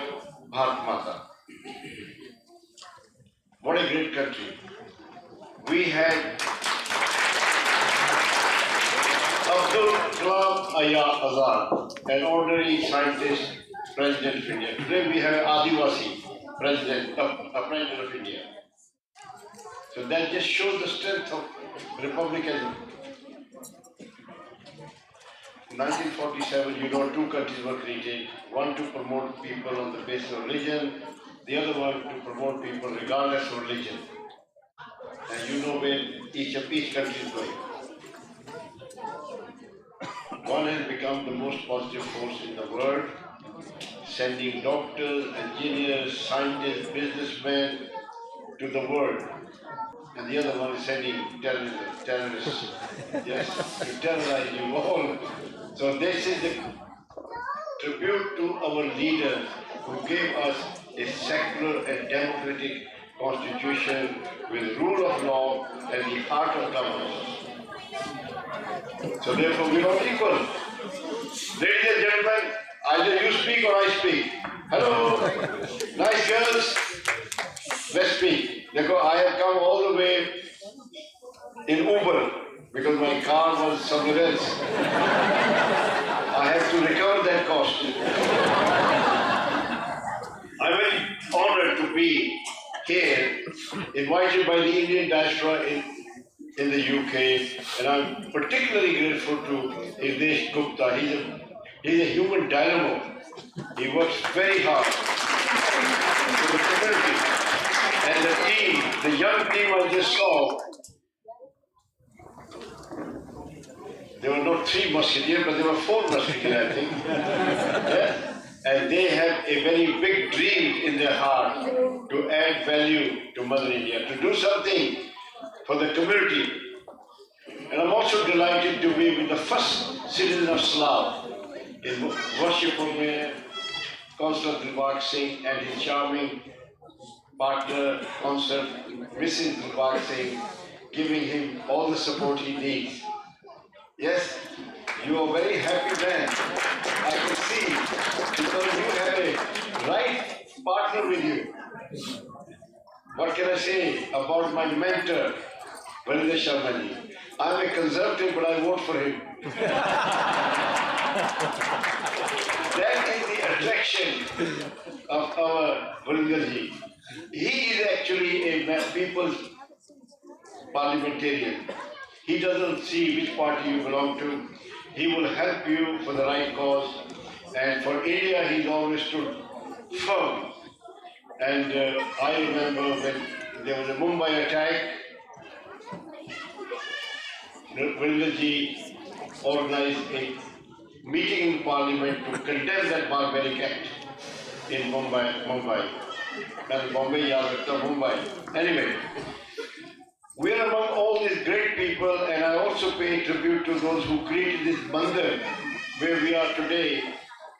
Speaker 14: Bharat Mata. What a great country. We had Abdul Kalam Azad, an ordinary scientist, President of India. Today we have Adivasi, President of India. So that just shows the strength of republicanism. 1947, you know, two countries were created, one to promote people on the basis of religion, the other one to promote people regardless of religion. And you know where each country is going. One has become the most positive force in the world, sending doctors, engineers, scientists, businessmen to the world. And the other one is sending terrorists, yes, to terrorize you all. So this is the tribute to our leaders who gave us a secular and democratic constitution with rule of law and the heart of governance. So therefore we are all equal. Ladies and gentlemen, either you speak or I speak. Hello, nice girls, let's speak. Therefore I have come all the way in Uber because my car was somewhere else. I have to recover that cost. I'm very honored to be here, invited by the Indian Diaspora in the UK, and I'm particularly grateful to Virender Gupta. He's a human dynamo. He works very hard for the community. And the team, the young team I just saw, there were not 3 musketeers, but there were 4 musketeers, I think. Yeah? And they have a very big dream in their heart to add value to Mother India, to do something for the community. And I'm also delighted to be with the first citizen of Slough in worship of Councillor Dilbagh Singh and his charming partner, Councillor Mrs. Dilbagh Singh, giving him all the support he needs. Yes, you are a very happy man. I can see, because you have a right partner with you. What can I say about my mentor, Virender Sharma Ji? I'm a conservative, but I vote for him. That is the attraction of our Virender Ji. He is actually a people's parliamentarian. He doesn't see which party you belong to. He will help you for the right cause. And for India, he's always stood firm. And I remember when there was a Mumbai attack, Virender Ji organized a meeting in Parliament to condemn that barbaric act in Mumbai. And Bombay, Mumbai. Anyway, we are among all these great people, and I also pay tribute to those who created this mandir where we are today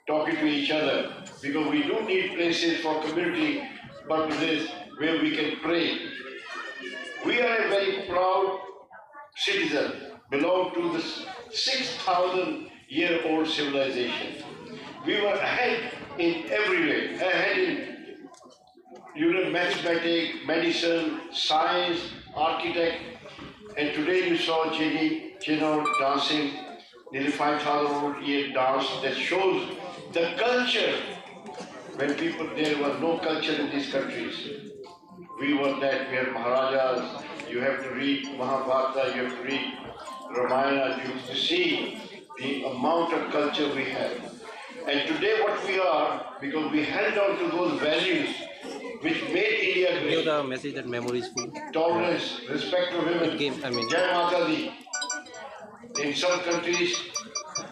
Speaker 14: talking to each other, because we do need places for community purposes where we can pray. We are a very proud citizen, belong to the 6,000-year-old civilization. We were ahead in every way, ahead in mathematics, medicine, science, architect, and today you saw Jenny dancing, nearly 5,000-year dance that shows the culture. When there was no culture in these countries. We were that, we had Maharajas, you have to read Mahabharata, you have to read Ramayana, you have to see the amount of culture we have. And today what we are, because we held on to those values which made India great.
Speaker 3: Give the message that memory is full.
Speaker 14: Tolerance, respect for women. Jai Mata Di. In some countries,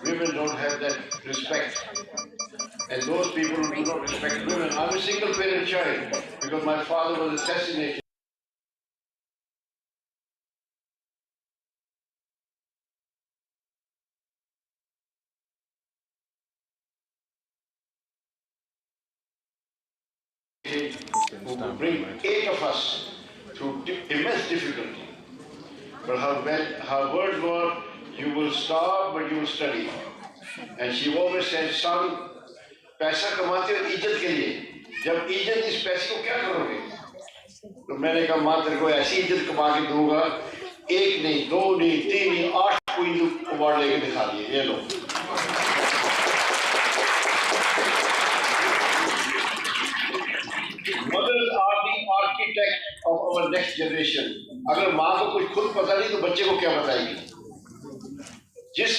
Speaker 14: women don't have that respect. And those people who do not respect women, I'm a single parent child because my father was assassinated. Who bring 8 of us through immense difficulty. But her words were, you will starve but you will study. And she always said, son, पैसा कमाते हो इज्जत के लिए, जब इज्जत इस पैसे को क्या करोगे? तो मैंने कहा माँ तेरे को ऐसी इज्जत कमा के दूंगा, एक नहीं, दो नहीं, तीन नहीं, 8 कोई अवार्ड लेके दिखा दिए, ये लो। Mothers are the architect of our next generation. अगर माँ को कुछ खुद पता नहीं तो बच्चे को क्या बताएगी? जिस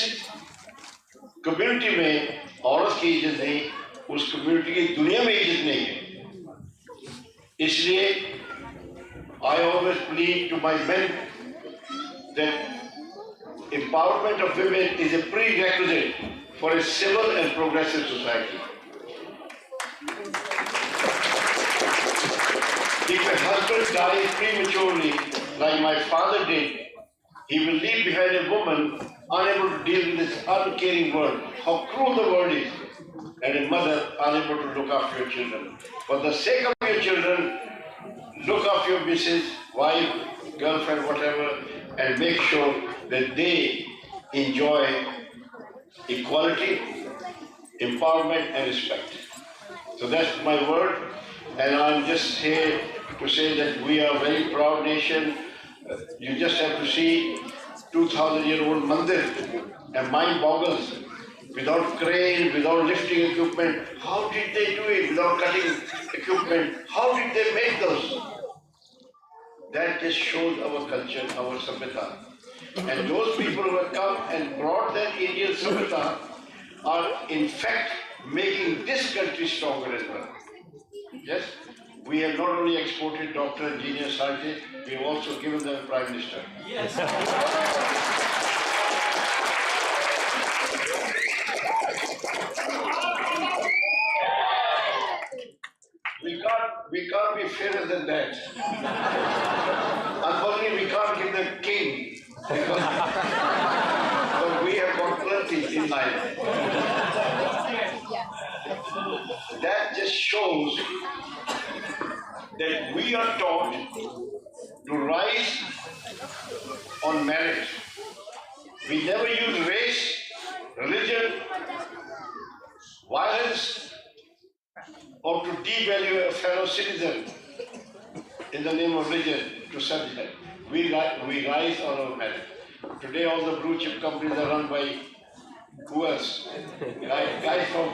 Speaker 14: कम्युनिटी में औरत की इज्जत नहीं, उस कम्युनिटी की दुनिया में इज्जत नहीं है। इसलिए I always plead to my men that empowerment of women is a prerequisite for a civil and progressive society. If a husband dies prematurely, like my father did, he will leave behind a woman unable to deal with this uncaring world. How cruel the world is. And a mother unable to look after your children. For the sake of your children, look after your missus, wife, girlfriend, whatever, and make sure that they enjoy equality, empowerment, and respect. So that's my word. And I'm just here to say that we are a very proud nation. You just have to see 2,000-year-old mandir, and mind boggles. Without crane, without lifting equipment, how did they do it? Without cutting equipment, how did they make those? That just shows our culture, our sabhata. And those people who have come and brought that Indian sabhata are in fact making this country stronger as well. Yes? We have not only exported doctor, engineer, scientists, we have also given them a prime minister. Yes. We can't be fairer than that. Unfortunately, we can't give them king. But we have got plenty in life. That just shows that we are taught to rise on merit. We never use race, religion, violence, or to devalue a fellow citizen in the name of religion to subject. We rise on our merit. Today all the blue chip companies are run by who else? Guys from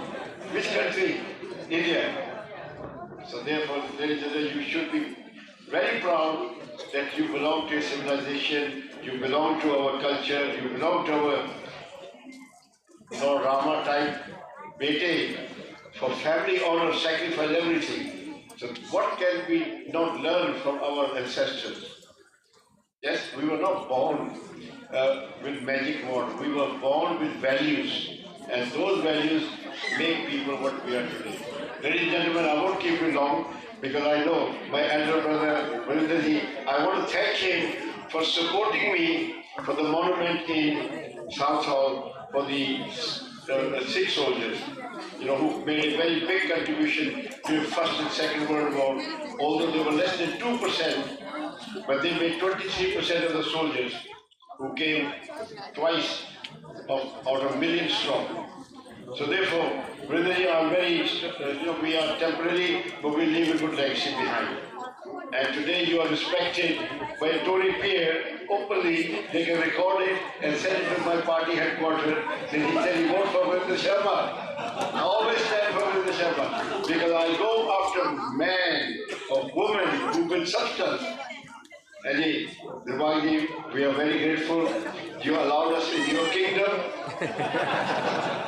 Speaker 14: which country? India. So therefore, you should be very proud that you belong to a civilization, you belong to our culture, you belong to our Lord Rama type bete, for family honor, sacrifice everything. So what can we not learn from our ancestors? Yes, we were not born with magic wand. We were born with values. And those values make people what we are today. Ladies and gentlemen, I won't keep you long because I know my elder brother, Virender Ji, I want to thank him for supporting me for the monument in South Hall for the Sikh soldiers, who made a very big contribution to the First and Second World War, although they were less than 2%, but they made 23% of the soldiers who came twice out of millions strong. So therefore, Virender, I'm very, we are temporary, but we leave a good legacy behind. And today you are respected by a Tory peer openly. They can record it and send it to my party headquarters. Then he said he votes for Virender Sharma. I always stand for Virender Sharma because I go after man or woman who build substance. And Dilbagh ji, we are very grateful. You allowed us in your kingdom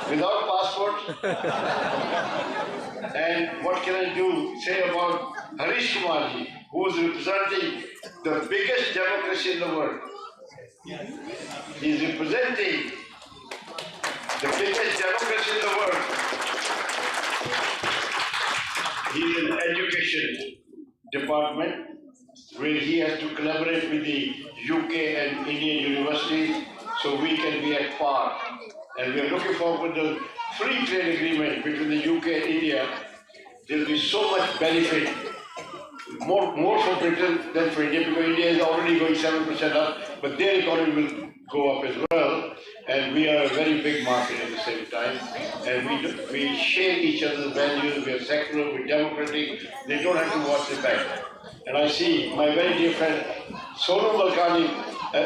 Speaker 14: without passport. And what can I say about Harish Kumar ji, who is representing the biggest democracy in the world. He is representing the biggest democracy in the world. He is in education department, where he has to collaborate with the UK and Indian universities so we can be at par. And we are looking forward to the free trade agreement between the UK and India. There will be so much benefit more for Britain than for India, because India is already going 7% up, but their economy will go up as well. And we are a very big market at the same time. And we share each other's values. We are secular, we're democratic. They don't have to watch the back. And I see my very dear friend Sonal Balkani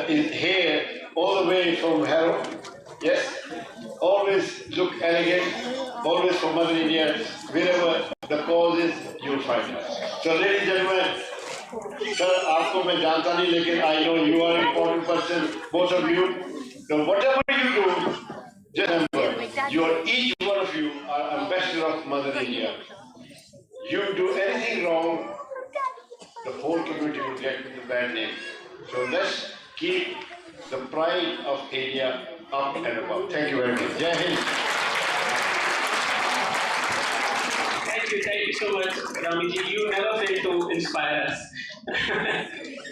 Speaker 14: is here all the way from Harrow. Yes, always look elegant, always for Mother India. Wherever the cause is, you'll find us. So, ladies and gentlemen, sir, आपको मैं जानता नहीं, लेकिन I know you are an important person, both of you. So whatever you do, just remember, each one of you are ambassador of Mother India. You do anything wrong, the whole community will get the bad name. So let's keep the pride of India up and above. Thank you very much. Jai Hind.
Speaker 2: Thank you so much, Ramiji. You never fail to inspire us. And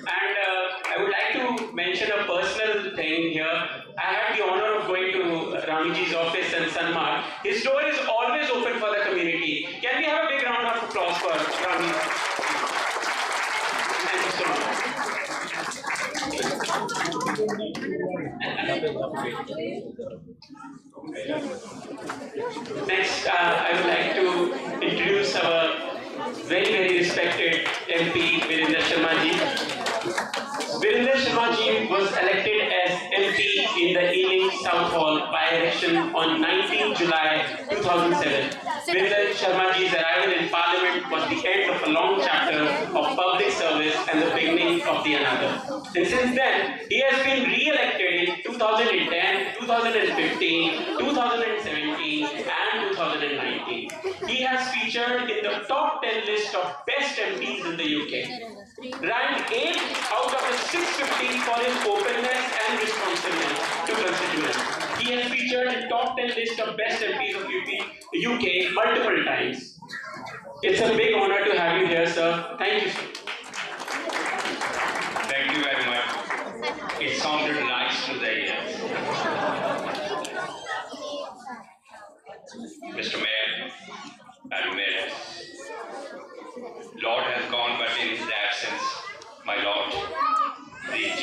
Speaker 2: I would like to mention a personal thing here. I had the honor of going to Ramiji's office in Sanmar. His door is always open for the community. Can we have a big round of applause for Rami? Thank you so much. Next, I would like to introduce our very respected MP, Virender Sharma Ji. Virender Sharma Ji was elected as MP in the Ealing South Hall by election on 19 July 2007. Virender Sharma Ji's arrival in Parliament was the end of a long chapter of public service and the beginning of the another. And since then, he has been re-elected in 2010, 2015, 2017 and 2019. He has featured in the top 10 list of best MPs in the UK. Ranked 8 out of the 650 for his openness and responsiveness to constituents. He has featured in top 10 list of best MPs of UK multiple times. It's a big honor to have you here, sir. Thank you, sir.
Speaker 15: Thank you very much. It sounded nice to the ears. Mr. Mayor, Raminder, Lord has gone, but in his absence, my Lord, DG,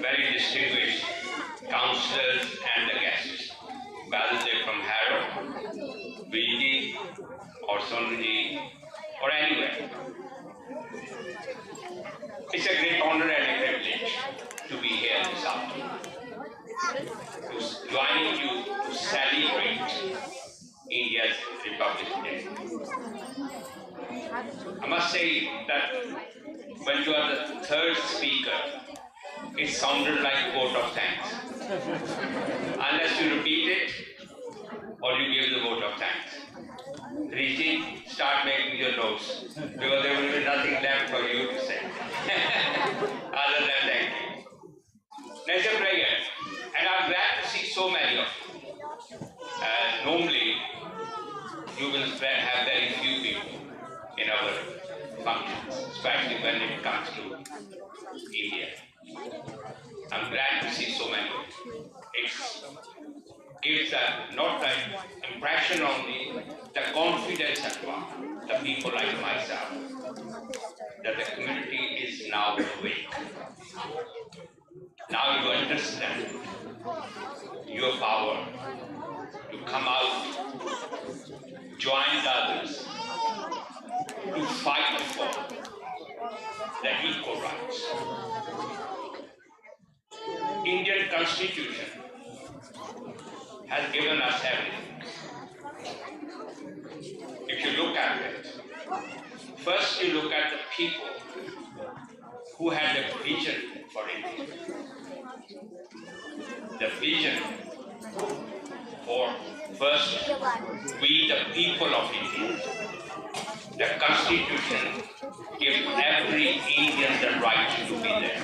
Speaker 15: very distinguished councillors and the guests, whether they're from Harrow, VG, or Sonji, or anywhere. It's a great honor and a privilege to be here this afternoon, joining you to celebrate India's Republic Day. I must say that when you are the third speaker, it sounded like a vote of thanks. Unless you repeat it or you give the vote of thanks. Rishi, start making your notes, because there will be nothing left for you to say other than thank you. There's a prayer, and I'm glad to see so many of you. Normally, you will have very few people in our functions, especially when it comes to India. I'm glad to see so many of you. It gives not the impression only, the confidence as well, the people like myself, that the community is now awake. Now you understand your power to come out, join the others, to fight for the equal rights. Indian Constitution has given us everything. If you look at it, first you look at the people who had a vision for India. The vision for first, we the people of India. The Constitution gives every Indian the right to be there.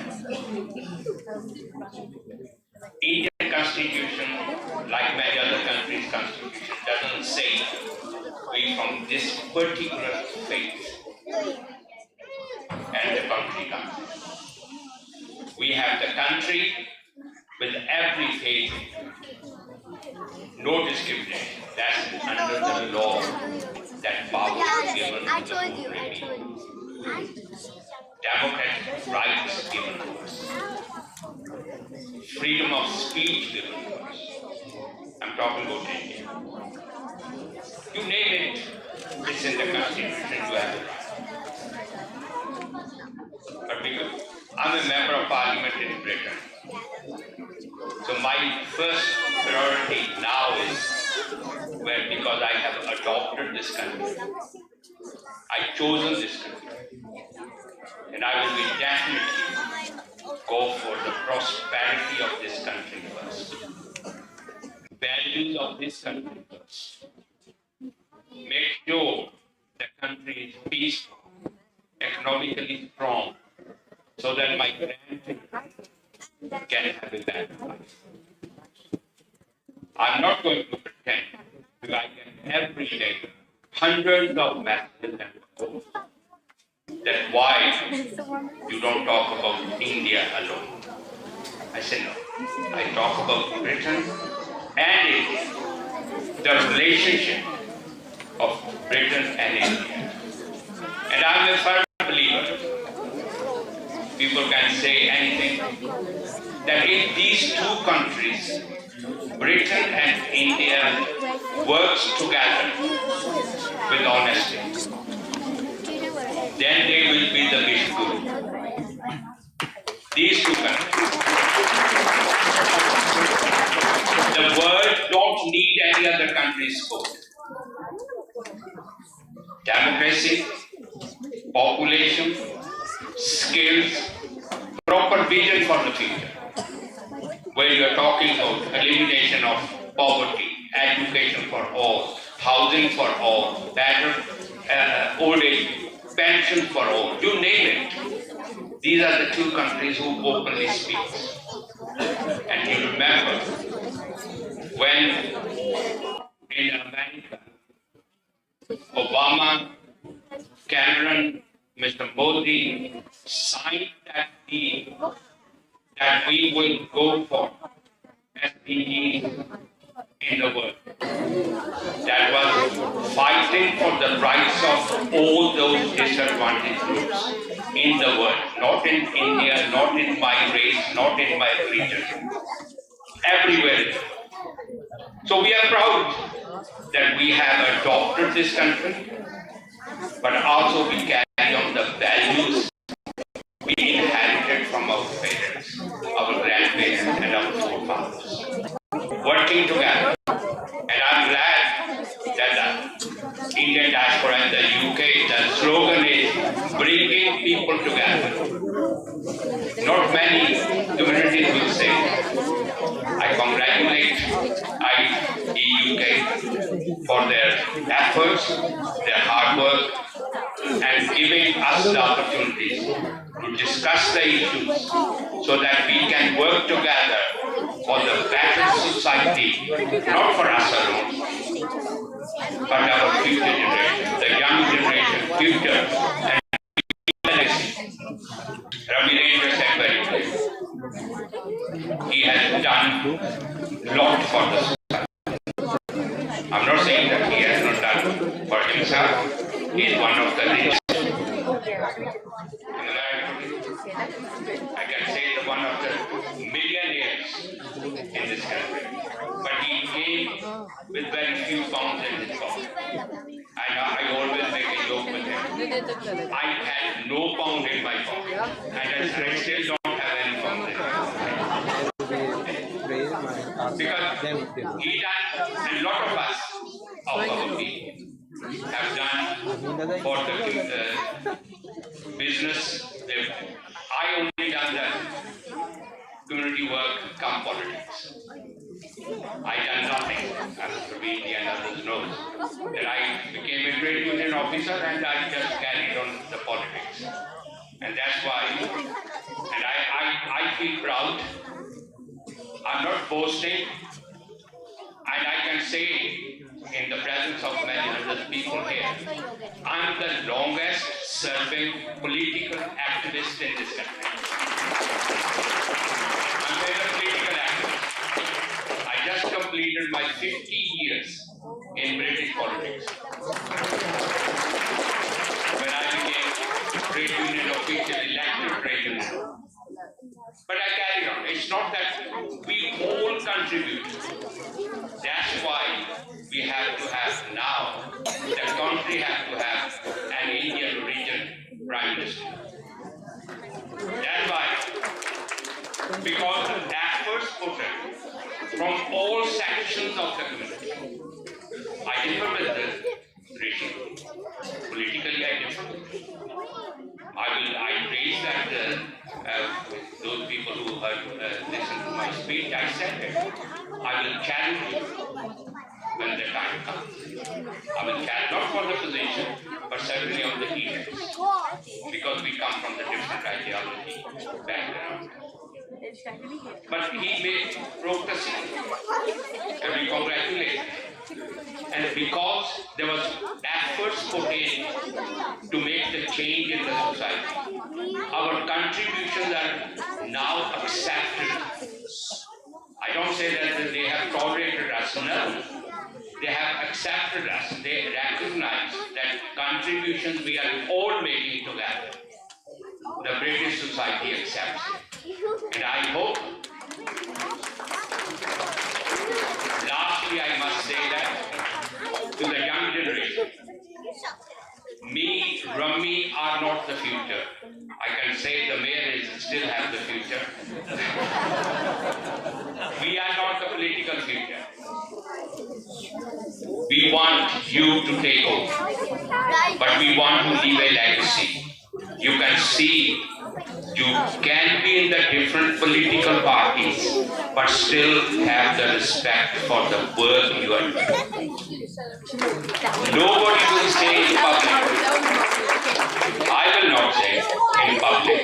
Speaker 15: Indian Constitution, like many other countries' Constitution, doesn't say we from this particular faith and the country comes. We have the country with every faith, no discrimination. That's under the law. that power is given to the people. Democratic rights given to us. Freedom of speech given to us. I'm talking about India. You name it, it's in the Constitution, you have the right. But because I'm a member of Parliament in Britain, so my first priority now is, well, because I have adopted this country, I've chosen this country, and I will be definitely go for the prosperity of this country first. Values of this country first. Make sure the country is peaceful, economically strong, so that my grandchildren can have a better life. I'm not going to pretend, because I get every day hundreds of messages and calls that why you don't talk about India alone. I say no. I talk about Britain and India, the relationship of Britain and India. And I'm a firm believer, people can say anything, that if these two countries, Britain and India, works together with honesty, then they will be the big guru. These two countries. The world don't need any other country's support. Democracy, population, skills, proper vision for the future. Where you are talking about elimination of poverty, education for all, housing for all, better old age, pension for all, you name it. These are the two countries who openly speak. And you remember when in America, Obama, Cameron, Mr. Modi signed that deal that we will go for SDGs in the world. That was fighting for the rights of all those disadvantaged groups in the world, not in India, not in my race, not in my region, everywhere. So we are proud that we have adopted this country, but also we carry on the values we inherited from our parents, our grandparents, and our forefathers. Working together. And I'm glad that the Indian diaspora in the UK, the slogan is bringing people together. Not many communities will say. I congratulate IDUK for their efforts, their hard work, and giving us the opportunities to discuss the issues so that we can work together for the better society, not for us alone, but our future generation, the young generation, future, and the next. Raminder said very well. He has done a lot for the society. I'm not saying that he has not done for himself. He is one of the richest. I can say one of the millionaires in this country. But he came with very few pounds in his pocket. And I always make a joke with him. I had no pound in my pocket. And I still don't have any pound in my pocket. Because he done, a lot of us, of our people, have done for the business. I only done the community work, come politics. I done nothing. After being and others knows that I became a trade union officer and I just carried on the politics. And that's why, and I feel proud. I'm not boasting, and I can say in the presence of many other people here, I'm the longest serving political activist in this country. I'm a political activist. I just completed my 50 years in British politics. When I became trade union official, elected trade union. But I carried on. It's not that we all contribute. That's why we have to have now, the country has to have an Indian origin Prime Minister. That's why, because the efforts put in from all sections of the community. I differ with the regime. Politically, I differ. I praise that those people who heard listened to my speech. I said it. I will challenge you when the time comes. I will challenge not for the position, but certainly on the issues, because we come from the different ideology background. But he made progress, and we congratulate him. And because there was efforts put in to make the change in the society, our contributions are now accepted. I don't say that they have tolerated us, no. They have accepted us. They recognize that contributions we are all making together, the British society accepts it. And I hope, lastly, I must say that to the young generation, me, Rami are not the future. I can say the mayor still have the future. We are not the political future. We want you to take over, but we want to leave a legacy. You can see, you can be in the different political parties, but still have the respect for the work you are doing. Nobody will say in public, I will not say in public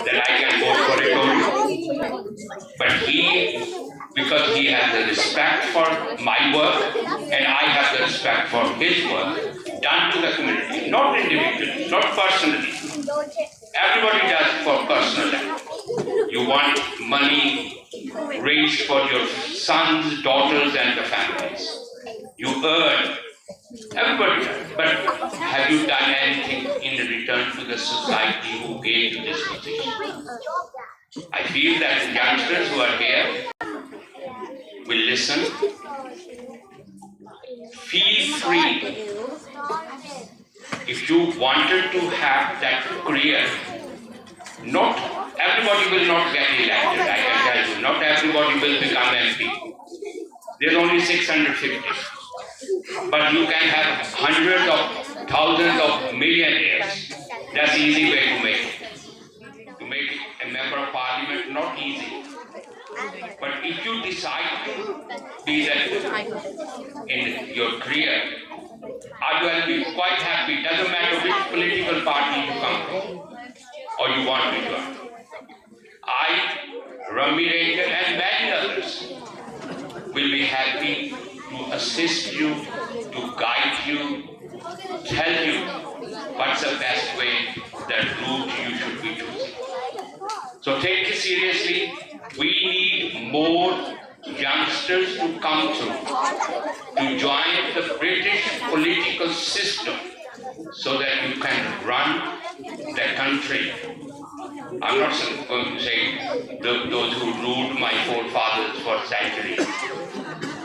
Speaker 15: that I can vote for a Tory, but he, because he has the respect for my work, and I have the respect for his work done to the community, not individually, not personally. Everybody does it for personal. You want money raised for your sons, daughters, and the families. You earn. Everybody does. But have you done anything in return to the society who gave you this position? I feel that the youngsters who are here will listen. Feel free. If you wanted to have that career, not everybody will not get elected, I can tell you. Not everybody will become MP. There's only 650. But you can have hundreds of thousands of millionaires. That's the easy way to make it. To make a member of parliament, not easy. But if you decide to be that in your career, I will be quite happy. Doesn't matter which political party you come from or you want to join. I, Raminder, and many others will be happy to assist you, to guide you, tell you what's the best way, that route you should be choosing. So take it seriously. We need more youngsters to come through, to join the British political system so that you can run the country. I'm not going to say those who ruled my forefathers for centuries.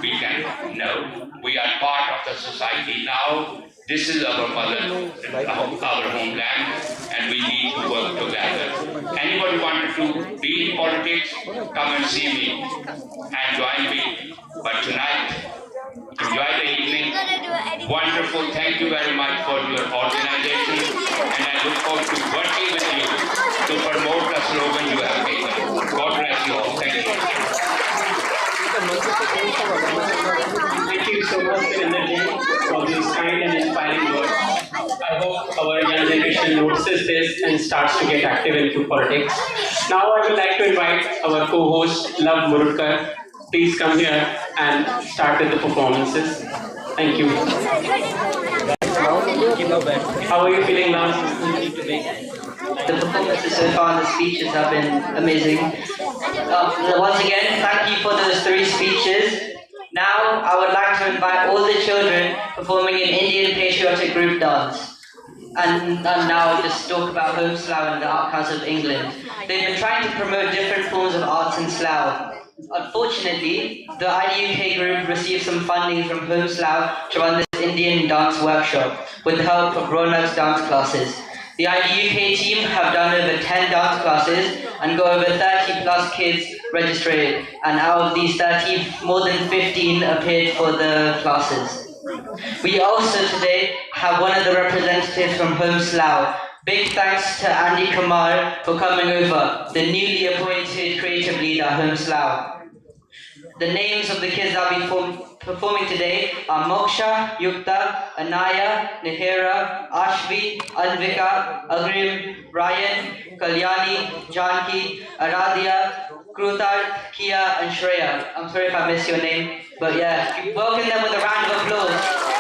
Speaker 15: We can, no. We are part of the society now. This is our mother, our homeland, and we need to work together. Anybody wanted to be in politics, come and see me and join me. But tonight, enjoy the evening. Wonderful. Thank you very much for your organization, and I look forward to working with you to promote the slogan you have taken. God bless you all. Thank you.
Speaker 2: Thank you so much, Virender Ji, for these kind and inspiring words. I hope our young generation notices this and starts to get active into politics. Now I would like to invite our co-host, Love Murudkar. Please come here and start with the performances. Thank you. How are you feeling now?
Speaker 16: The performances so far and the speeches have been amazing. Once again, thank you for those 3 speeches. Now, I would like to invite all the children performing an Indian patriotic group dance. And now just talk about Home Slough and the Art Council of England. They've been trying to promote different forms of arts in Slough. Unfortunately, the IDUK group received some funding from Home Slough to run this Indian dance workshop with the help of Ronald's dance classes. The IDUK team have done over 10 dance classes and got over 30 plus kids registered, and out of these 30, more than 15 appeared for the classes. We also today have one of the representatives from Home Slough. Big thanks to Andy Kumar for coming over, the newly appointed creative lead at Home Slough. The names of the kids that will be performing today are Moksha, Yukta, Anaya, Nihira, Ashvi, Anvika, Agrim, Ryan, Kalyani, Janki, Aradhya, Krutar, Kia, and Shreya. I'm sorry if I missed your name, but yeah, welcome them with a round of applause.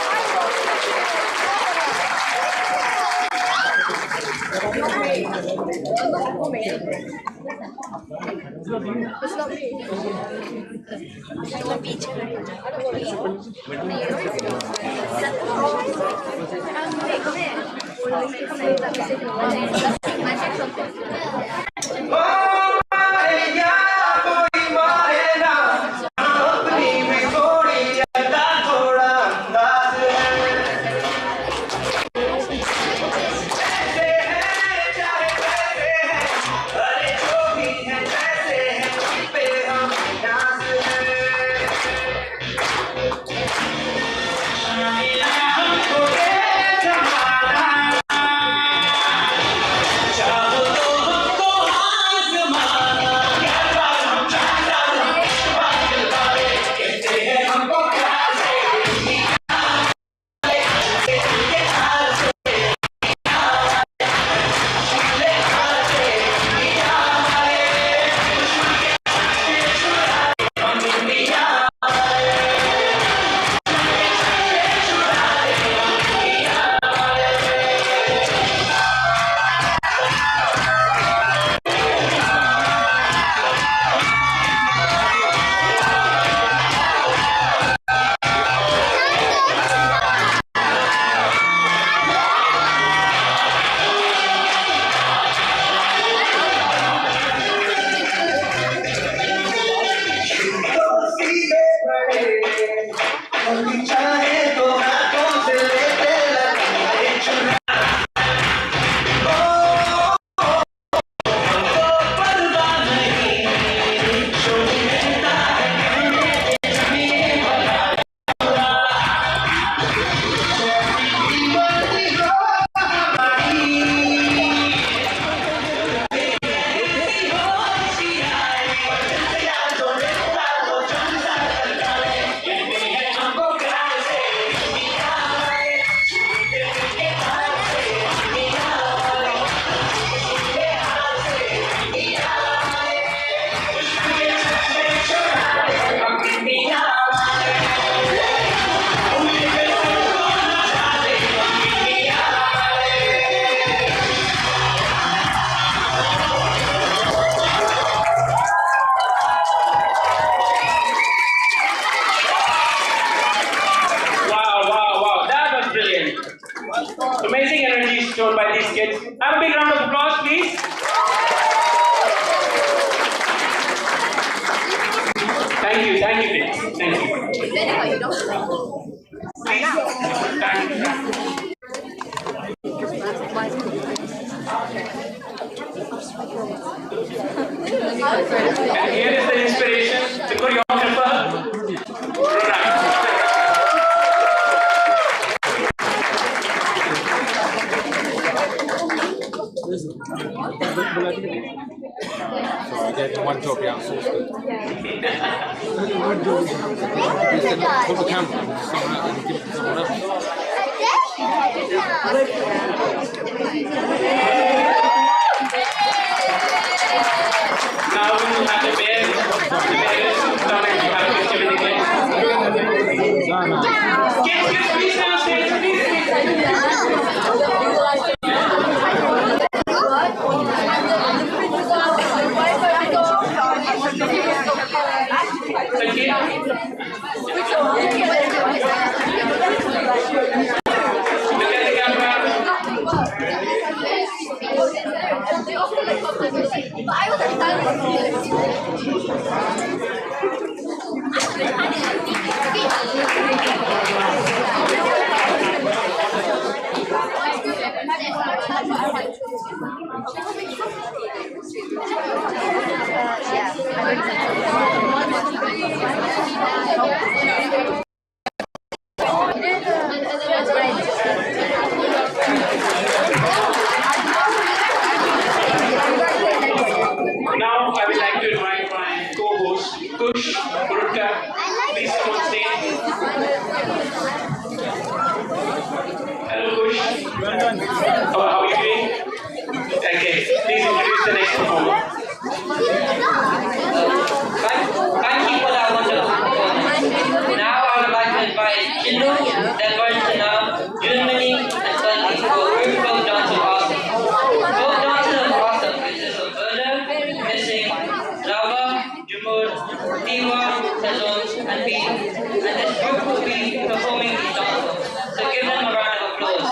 Speaker 16: Amazing energy shown by these kids. Have a big round of applause, please. Thank you, kids. Thank you. And here is the inspiration, the choreographer.
Speaker 6: So I gave him one job, he outsourced it. He said, put the camera on someone else and give it to someone else.
Speaker 2: Now we will have the parents come and have a picture with the kids. Kids, please now stage, please. Now I would like to invite my co-host, Kush Burka. Please come on stage. Hello, Kush. How are you doing? Okay, please introduce the next performer.
Speaker 16: Thank you for that wonderful performance. Now I would like to invite Cllr, Dilbagh, Germany, and Singh for group folk dance of awesome. Folk dances of awesome consists of Virender, Singh, Dilbagh, Jumur, Diwa, Sazon, and Keel. And this group will be performing these dances. So give them a round of applause.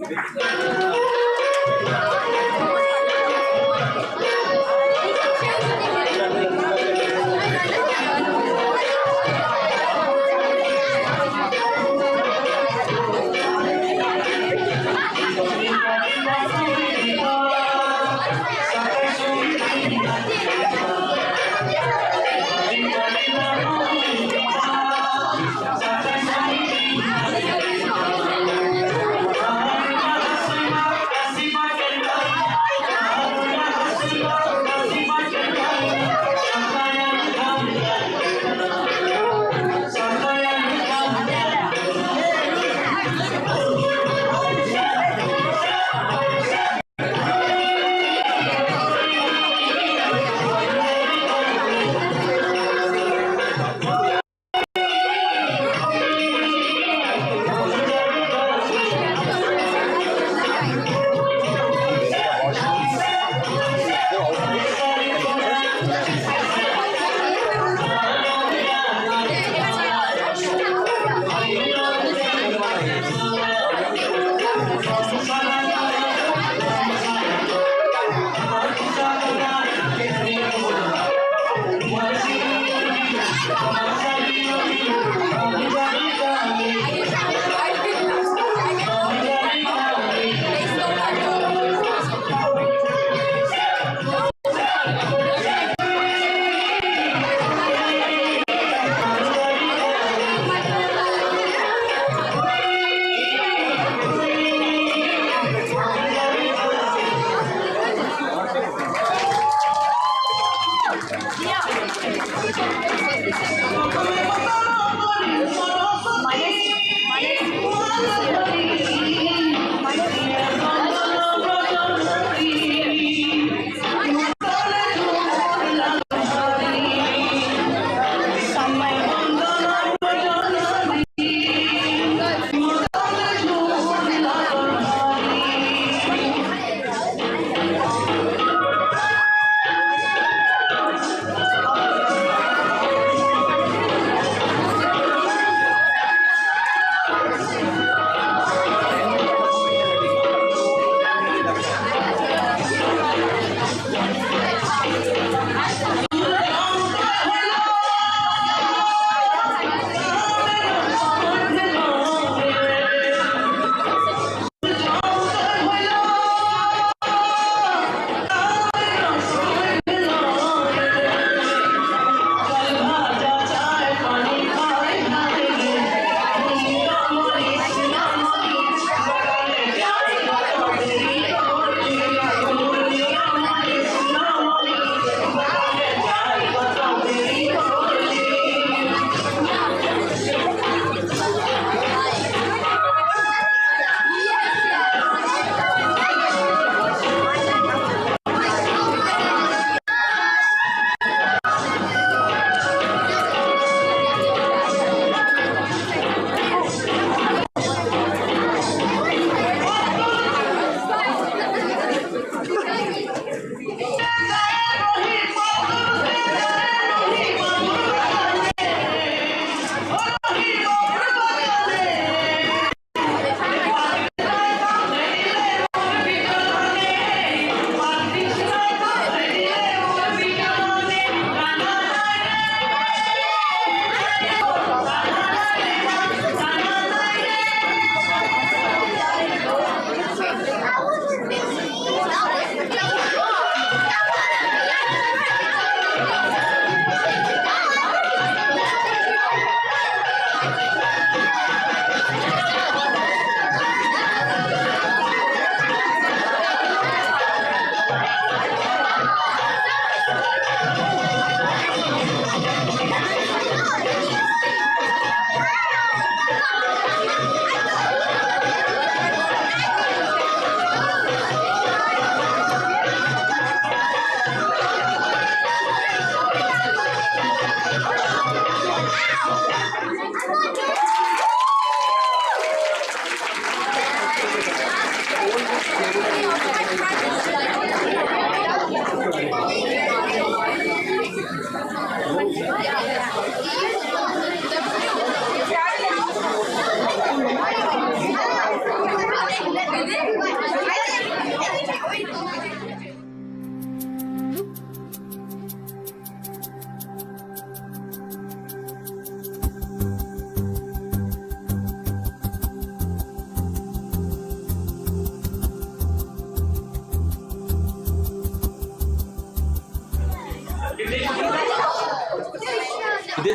Speaker 17: Thank you.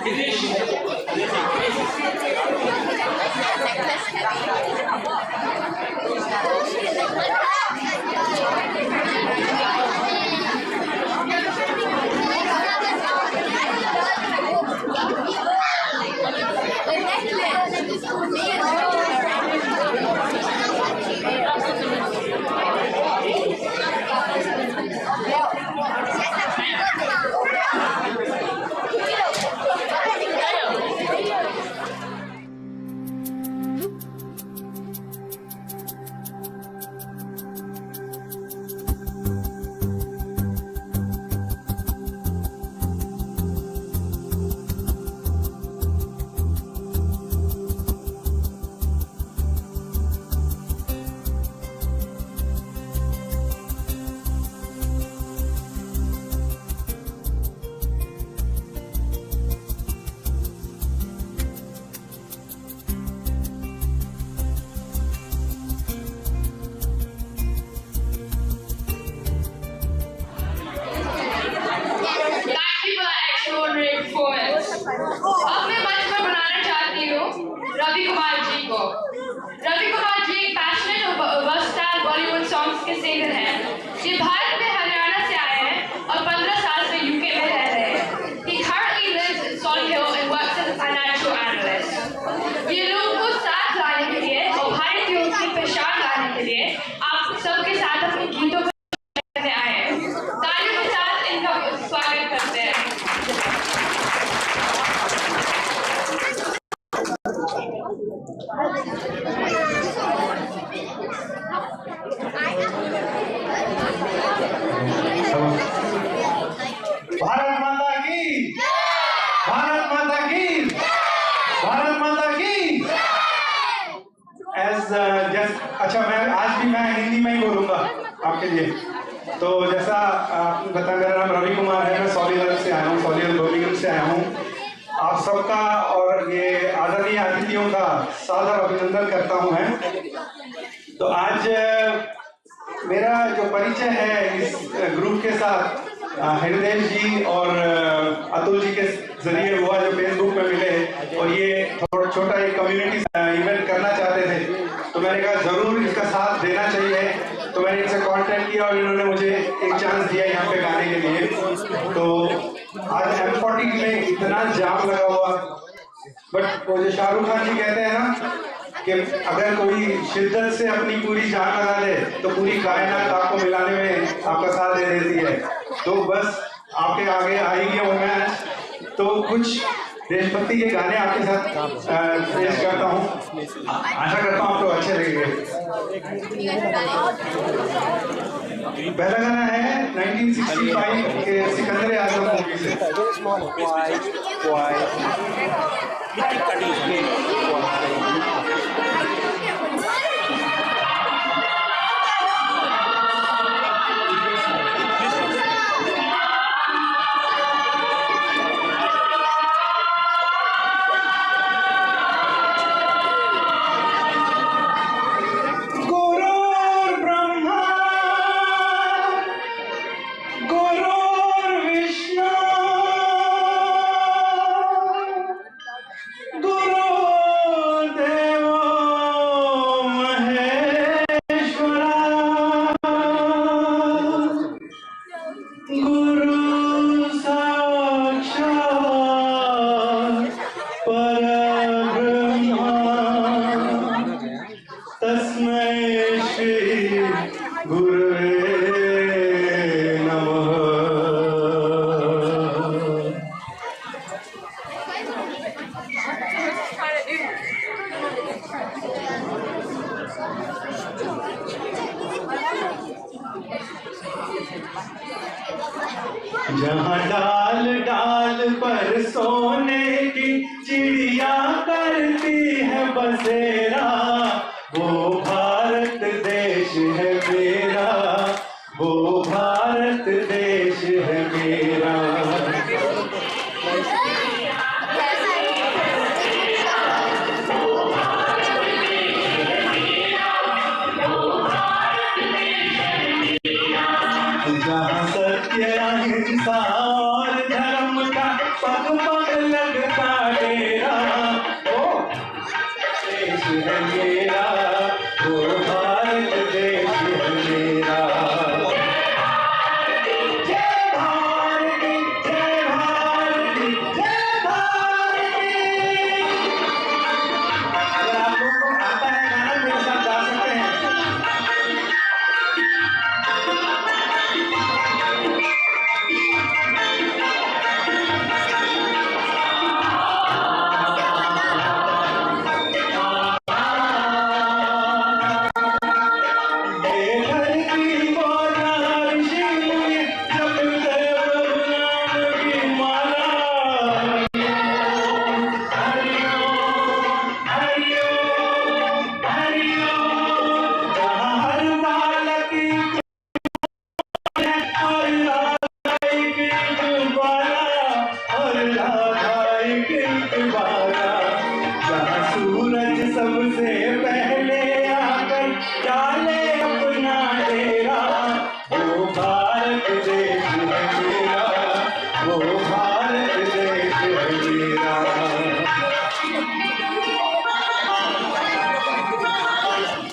Speaker 11: अब मैं मंच पर बुलाना चाहती हूँ रवि कुमार जी को। रवि कुमार जी एक passionate और वर्सटाइल बॉलीवुड सॉन्ग्स के सिंगर हैं। ये भारत में हरियाणा से आए हैं और 15 साल से यूके में रह रहे हैं। He currently lives in Slough and works as a financial analyst. ये लोगों को साथ लाने के लिए और भारतीयों की पहचान लाने के लिए आप सबके साथ अपने गीतों को करने आए हैं। तालियों के साथ इनका स्वागत करते हैं।
Speaker 17: भारत माता की, भारत माता की, भारत माता की। अच्छा, मैं हिंदी में ही बोलूंगा आपके लिए। तो जैसा आपने बताया, मेरा नाम रवि कुमार है, मैं सोलीगढ़ से आया हूँ, सोलीगढ़ से आया हूँ। आप सबका और ये आदरणीय अतिथियों का सादर अभिनंदन करता हूँ मैं। तो आज मेरा जो परिचय है इस ग्रुप के साथ हृदय जी और अतुल जी के जरिए हुआ, जो फेसबुक में मिले और ये थोड़ा छोटा एक कम्युनिटी इवेंट करना चाहते थे। तो मैंने कहा जरूर इसका साथ देना चाहिए। तो मैंने इनसे कांटेक्ट किया और इन्होंने मुझे एक चांस दिया यहाँ पे गाने के लिए। तो आज M40 में इतना जाम लगा हुआ, बट वो जो शाहरुख खान जी कहते हैं ना कि अगर कोई शिद्दत से अपनी पूरी जान लगा दे तो पूरी कायनात आपको मिलाने में आपका साथ दे देती है। तो बस आपके आगे आएगी और मैं तो कुछ देशभक्ति के गाने आपके साथ पेश करता हूँ। आशा करता हूँ आपको अच्छे लगेंगे। पहला गाना है 1965 के सिकंदर आजम मूवी से। जहाँ डाल डाल पर सोने की चिड़िया करती है बसेरा, वो भारत देश है मेरा, वो भारत देश है मेरा। जहाँ सत्य अहिंसा और धर्म का पग पग लगता है मेरा, वो भारत देश है मेरा।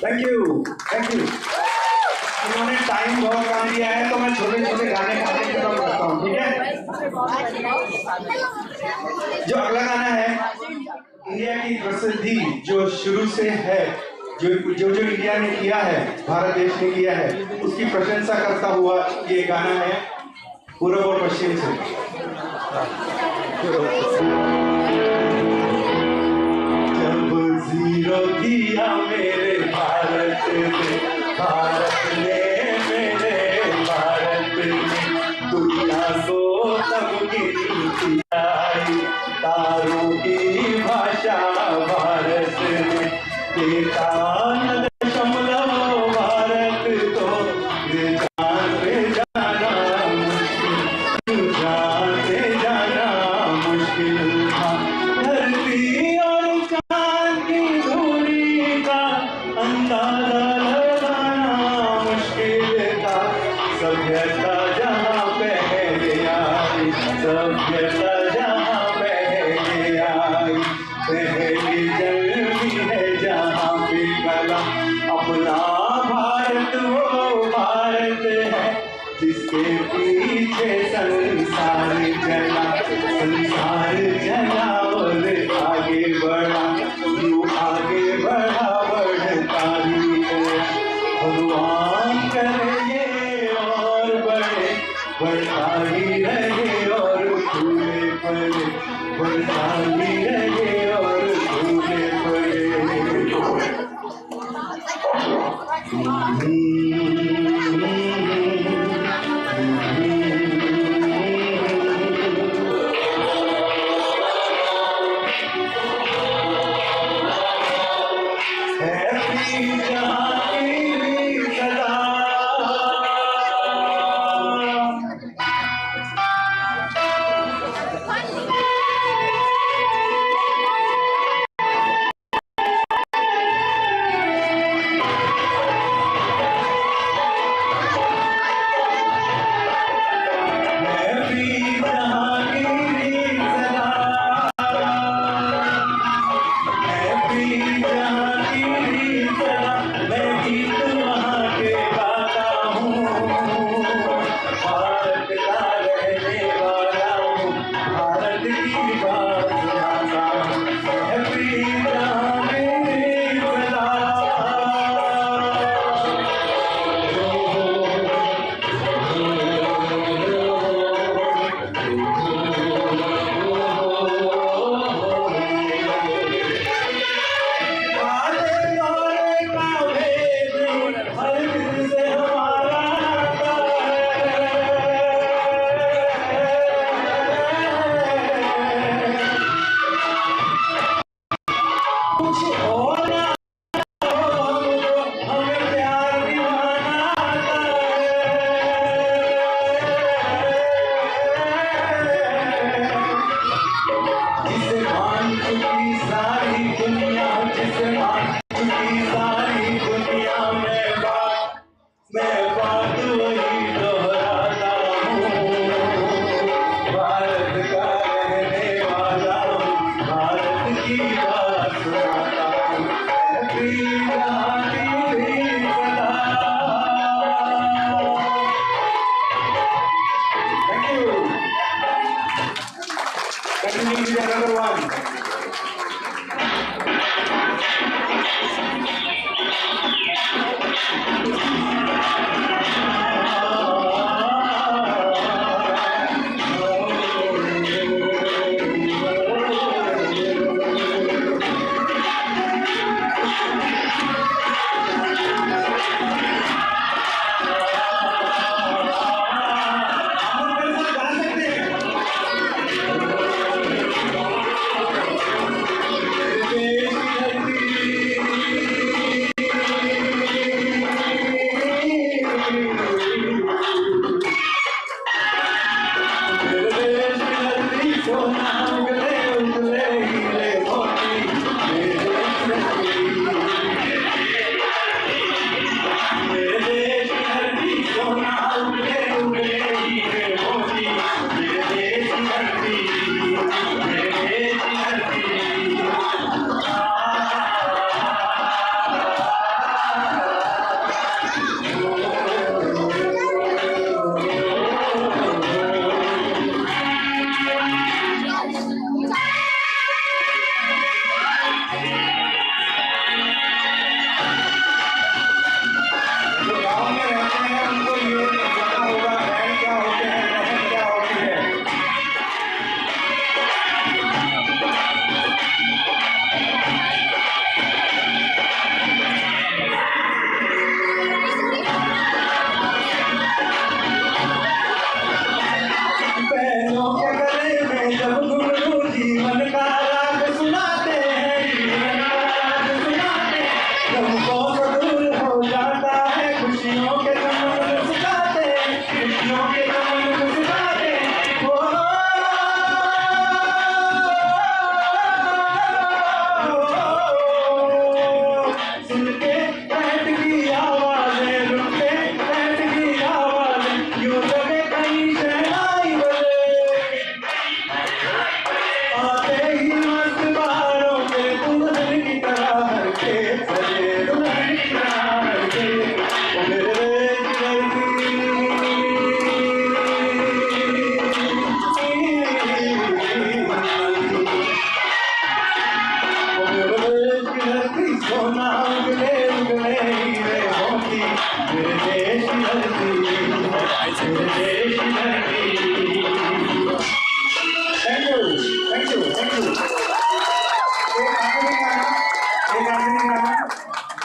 Speaker 17: Thank you. इन्होंने टाइम बहुत कम दिया है तो मैं छोटे छोटे गाने गाने की तरफ करता हूँ, ठीक है। जो अगला गाना है इंडिया की प्रसिद्धि जो शुरू से है, जो इंडिया ने किया है, भारत देश ने किया है, उसकी प्रशंसा करता हुआ ये गाना है पूर्व और पश्चिम से। जब जीरो दिया मेरे भारत ने, भारत ने मेरे भारत ने दुनिया को तब गिनती आई, तारों की भाषा भारत ने देता दशमलव भारत तो जानते जाना मुश्किल, जानते जाना मुश्किल था। धरती और चांद की दूरी का अंदाजा लगाना मुश्किल था। सभ्यता जहाँ पहले आई, सभ्यता जहाँ पहले आई, पहली जन्मी है जहाँ पे कला। अपना भारत वो भारत है जिसके पीछे संसार चला, संसार चला और आगे बढ़ा, यूं आगे बढ़ा बढ़ता ही है। भगवान करे ये और बढ़े, बढ़ता ही रहे और फूले पड़े, बढ़ता ही रहे और फूले पड़े। another one.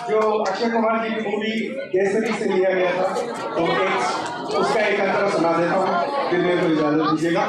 Speaker 17: जो अक्षय कुमार जी की मूवी केसरी से लिया गया था, तो उसका एक अंतरा सुना देता हूँ, फिर मेरे को इजाजत दीजिएगा।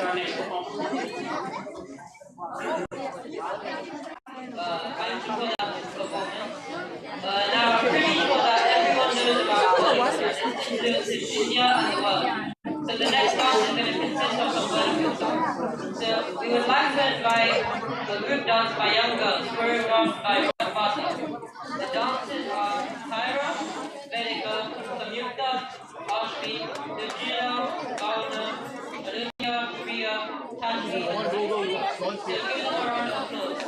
Speaker 2: our next performer.
Speaker 16: Thank you for that performance. Now, I'm pretty sure that everyone knows about Bollywood and its influence in India and the world. So the next dance is going to consist of some Bollywood songs. So we would like to invite a group dance by young girls, choreographed by Parmer. The dancers are Cllr, Virender, Samyukta, Ashmi, Dilbagh, Bhavna, Olivia, Priya, Tanvi, and Rohit. So give them a round of applause.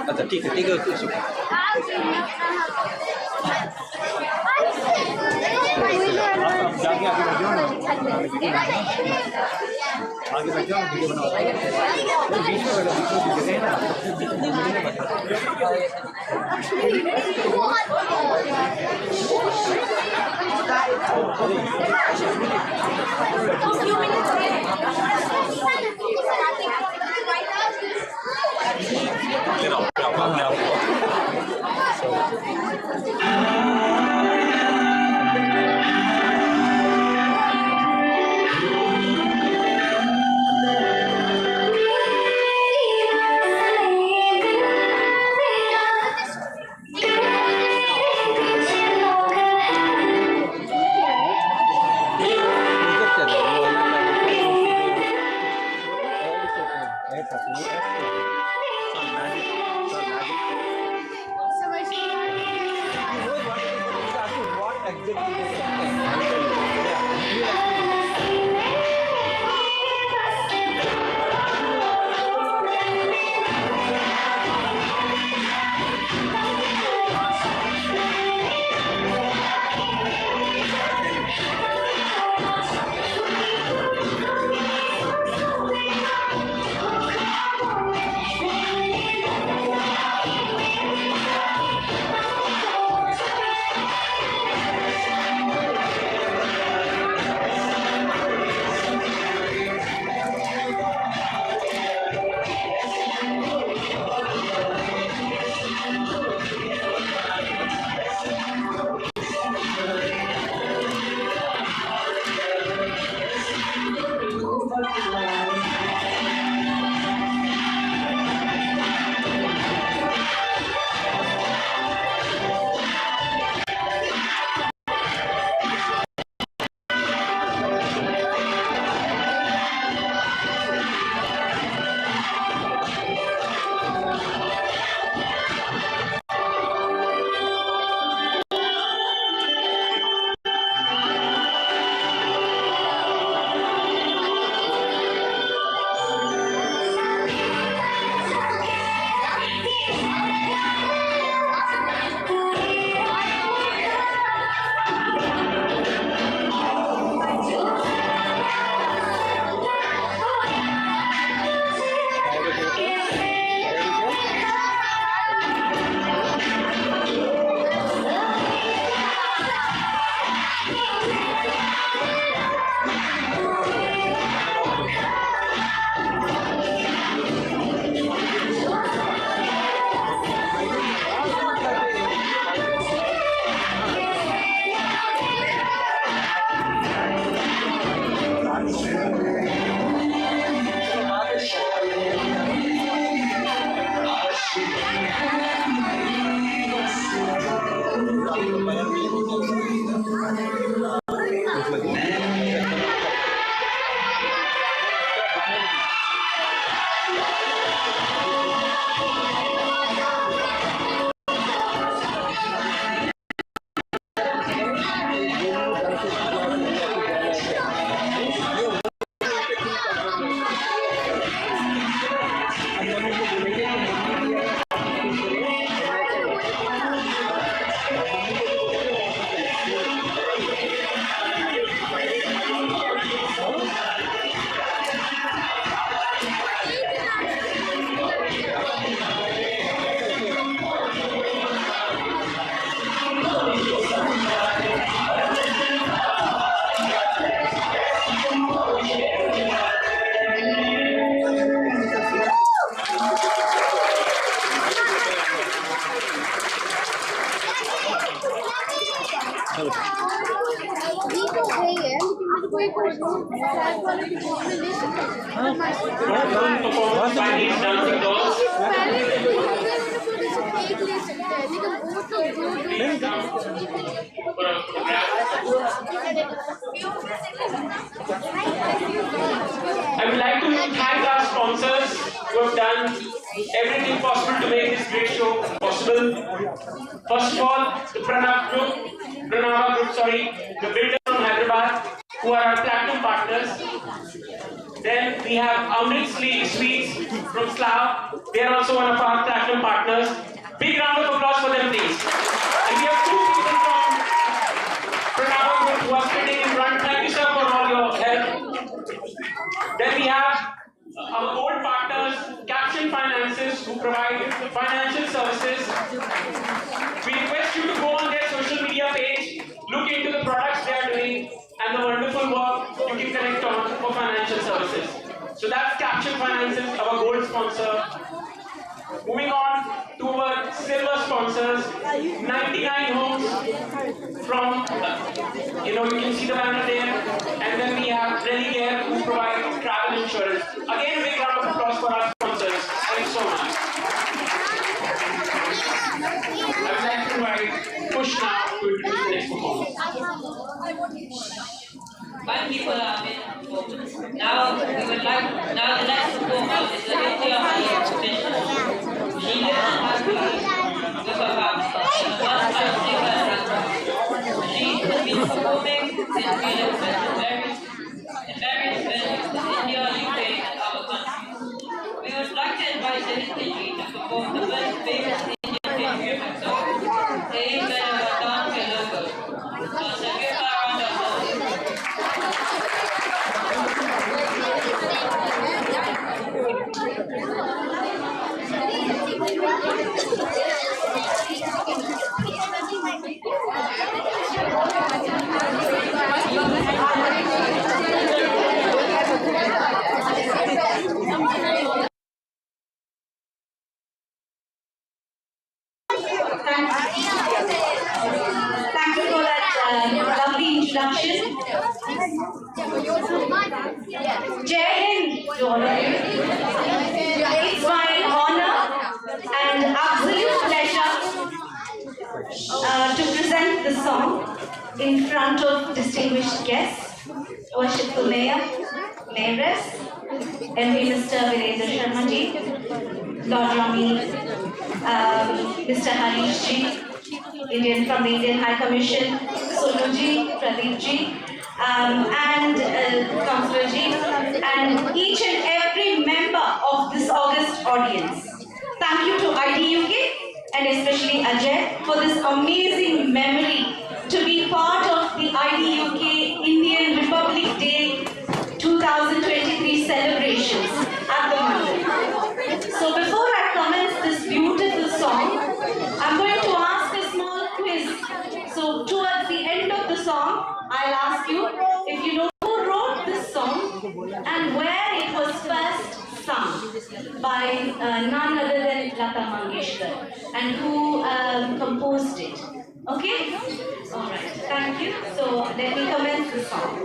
Speaker 3: अच्छा ठीक है जाके आगे बैठ जाओ ना आगे बैठ जाओ वीडियो बनाओ बीच में
Speaker 2: Performance by these dancing dolls. Please come for a photograph. I would like to thank our sponsors who have done everything possible to make this great show possible. First of all, the Pranava Group, the builders from Hyderabad, who are our platinum partners. Then we have Amrit Sweets from Slough. They are also one of our platinum partners. Big round of applause for them, please. And we have two people from Pranava Group who are sitting in front. Thank you, sir, for all your help. Then we have our old partners, Caption Finances, who provide financial services. We request you to go on their social media page, look into the products they are doing, and the wonderful work you can connect on for financial services. So that's Caption Finances, our gold sponsor. Moving on to our silver sponsors, 99 Homes from, you can see the banner there. And then we have Raminder who provide travel insurance. Again, a big round of applause for our sponsors. Thank you so much. I would like to invite Push now to introduce the next performance.
Speaker 18: One people are now the next performer is the India High Exhibition. She lives in Happy with her family. First-time singer. She has been performing in various venues in India, UK, and other countries. We would like to invite Dilbagh to perform the most famous Indian patriotic song, Hey Mere Vatan Ke Logo. So give her a round of applause.
Speaker 19: Thank you for that lovely introduction. Jai Hind, it's my honor and absolute pleasure to present the song in front of distinguished guests, Worshipful Mayor, Mayoress, MD Mr. Virender Sharma Ji, Lord Raminder, Mr. Harish Ji, from the Indian High Commission, Sonu Ji, Pradeep Ji, and Councillor Ji, and each and every member of this august audience. Thank you to IDUK and especially Ajay for this amazing memory to be part of the IDUK Indian Republic Day 2023 celebrations at the Mandir. So before I commence this beautiful song, I'm going to ask a small quiz. So towards the end of the song, I'll ask you if you know who wrote this song and where it was first sung by none other than Lata Mangeshkar and who composed it. Okay? Alright, thank you. So let me commence the song.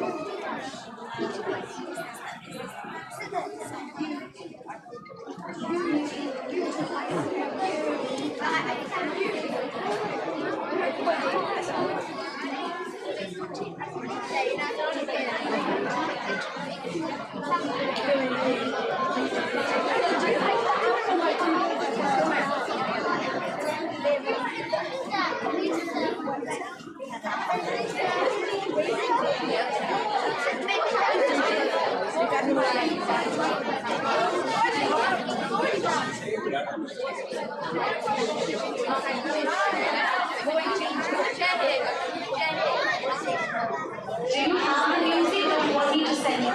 Speaker 19: Do you have the music or you want me to send it?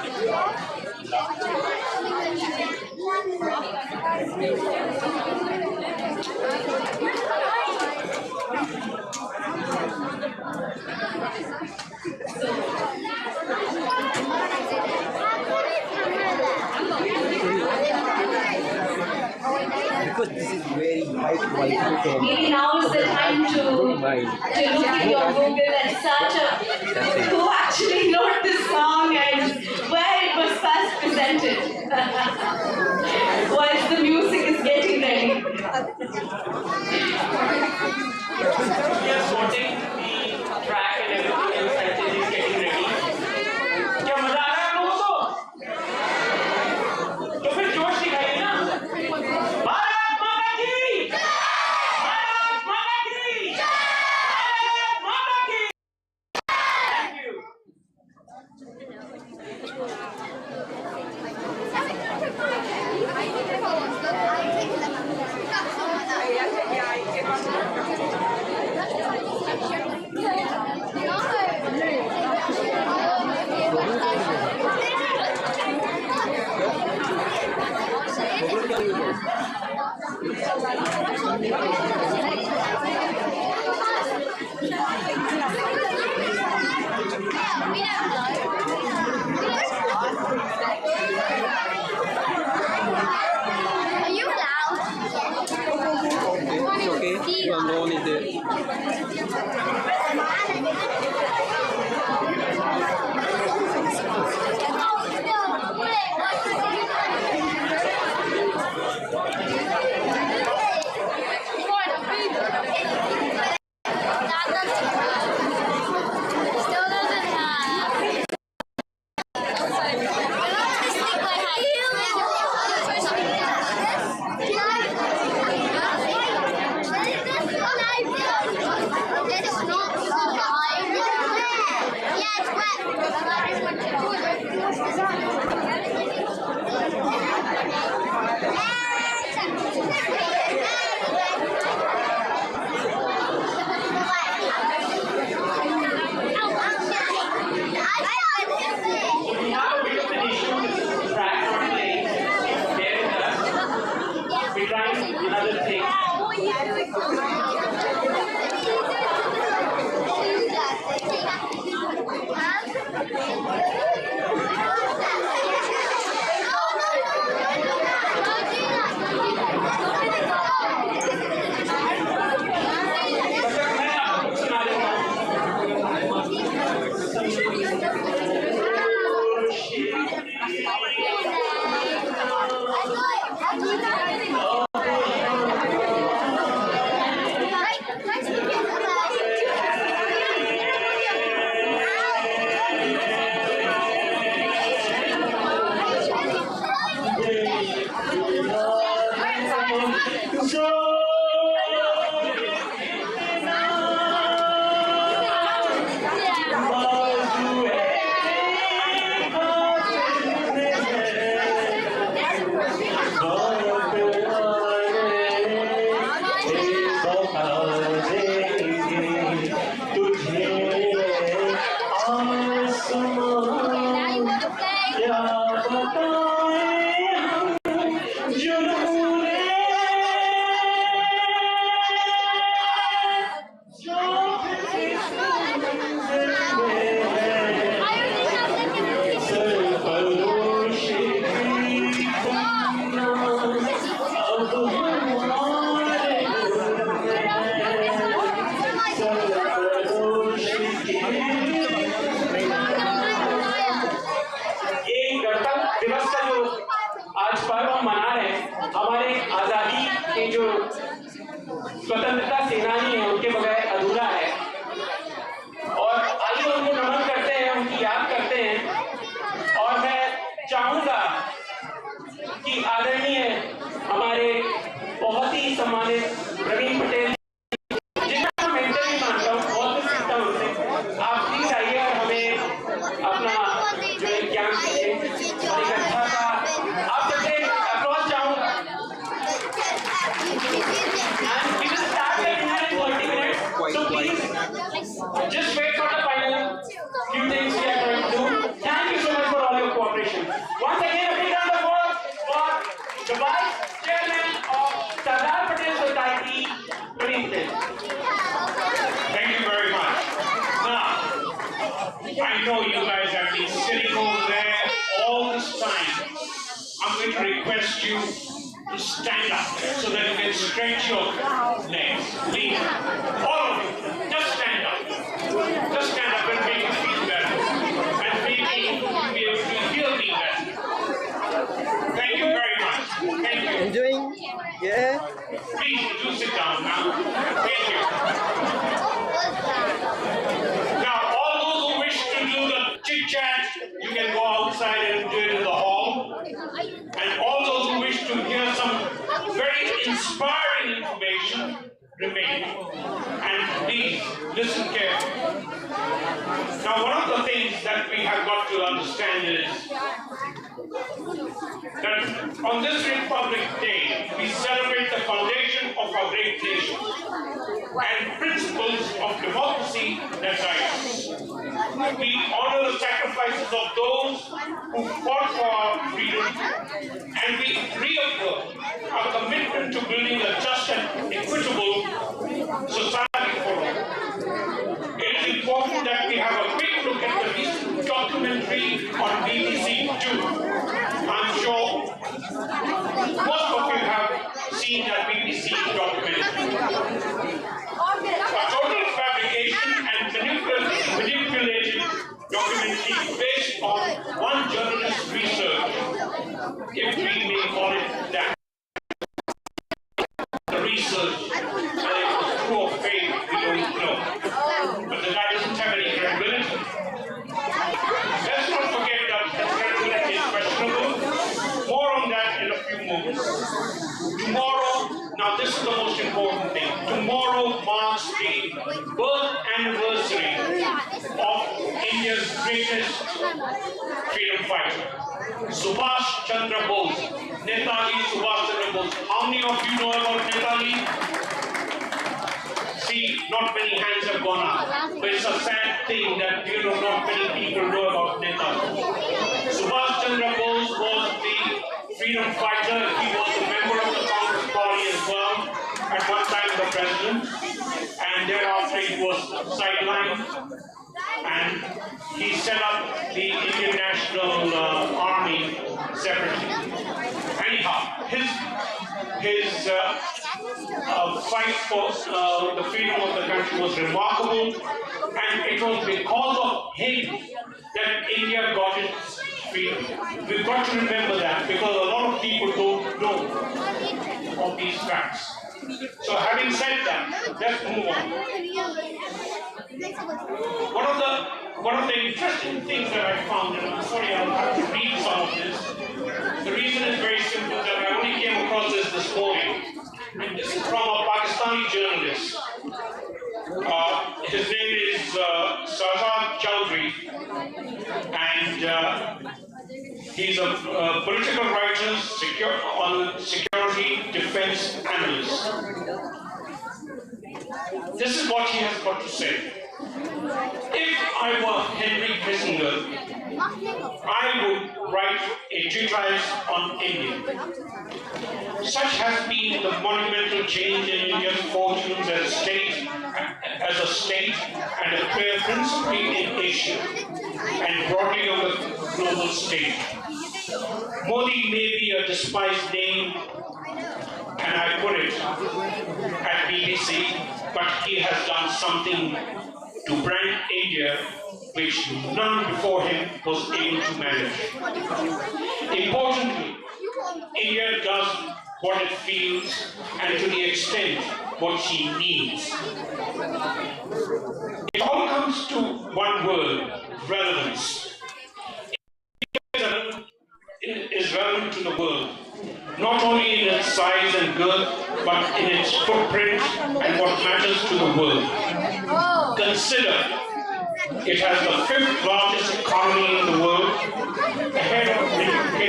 Speaker 20: Because this is very high quality.
Speaker 19: Maybe now is the time to look in your Google and search who actually wrote this song and where it was first presented. Whilst the music is getting ready.
Speaker 2: Just wanting the track and everything else that is getting ready. क्या मजा आ रहा है आप लोगों को? तो फिर जोश दिखाइए ना। भारत माता की! भारत माता की! भारत माता की! Thank you.
Speaker 6: It's okay. You alone is there.
Speaker 2: स्वतंत्रता सेनानी है, उनके बगैर अधूरा है। और आइए उनको नमन करते हैं, उनकी याद करते हैं। और मैं चाहूंगा कि आदरणीय हमारे बहुत ही सम्मानित रवीन पटेल, जिनका मैं मेंटली मानता हूँ, बहुत कुछ सीखता हूँ उनसे, आप प्लीज आइए और हमें अपना जो है ज्ञान दें और एक अच्छा सा आप सबसे अप्लॉज चाहूंगा। And we will start the dinner in 30 minutes. So please, just wait for the final few things we are going to do. Thank you so much for all your cooperation. Once again, a big round of applause for the Vice Chairman of Sardar Patel Society, Raminder.
Speaker 9: Thank you very much. Now, I know you guys have been sitting over there all this time. I'm going to request you to stand up so that you can stretch your legs. Please, all of you, just inspiring information remain. And please listen carefully. Now, one of the things that we have got to understand is that on this Republic Day, we celebrate the foundation of our great nation and principles of democracy that guide us. We honor the sacrifices of those who fought for our freedom, and we reaffirm our commitment to building a just and equitable society for all. It is important that we have a quick look at the recent documentary on BBC 2. I'm sure most of you have seen that BBC documentary. A total fabrication and manipulated documentary based on one journalist's research, if we may call it that. The research, whether it was true or fake, we don't know. But the guy doesn't have any credibility. Let's not forget that his credibility is questionable. More on that in a few moments. Tomorrow, now this is the most important thing. Tomorrow marks the birth anniversary of India's greatest freedom fighter, Subhash Chandra Bose, Netaji Subhash Chandra Bose. How many of you know about Netaji? See, not many hands have gone up, but it's a sad thing that not many people know about Netaji. Subhash Chandra Bose was the freedom fighter. He was a member of the Congress Party as well, at one time the president, and thereafter he was sidelined, and he set up the Indian National Army separately. Anyhow, his fight for the freedom of the country was remarkable, and it was because of him that India got its freedom. We've got to remember that, because a lot of people don't know of these facts. So having said that, let's move on. One of the interesting things that I found, and I'm sorry I'll have to read some of this. The reason is very simple, that I only came across this morning. And this is from a Pakistani journalist. His name is Sajjad Chowdhury, and he's a political writer on security defense analyst. This is what he has got to say. If I were Henry Kissinger, I would write a treatise on India. Such has been the monumental change in India's fortunes as a state, and a player principally in Asia and broadly on the global stage. Modi may be a despised name, and I put it at BBC, but he has done something to brand India which none before him was able to manage. Importantly, India does what it feels and to the extent what she needs. It all comes to one word: relevance. India is relevant to the world, not only in its size and girth, but in its footprint and what matters to the world. Consider, it has the 5th largest economy in the world, ahead of the UK.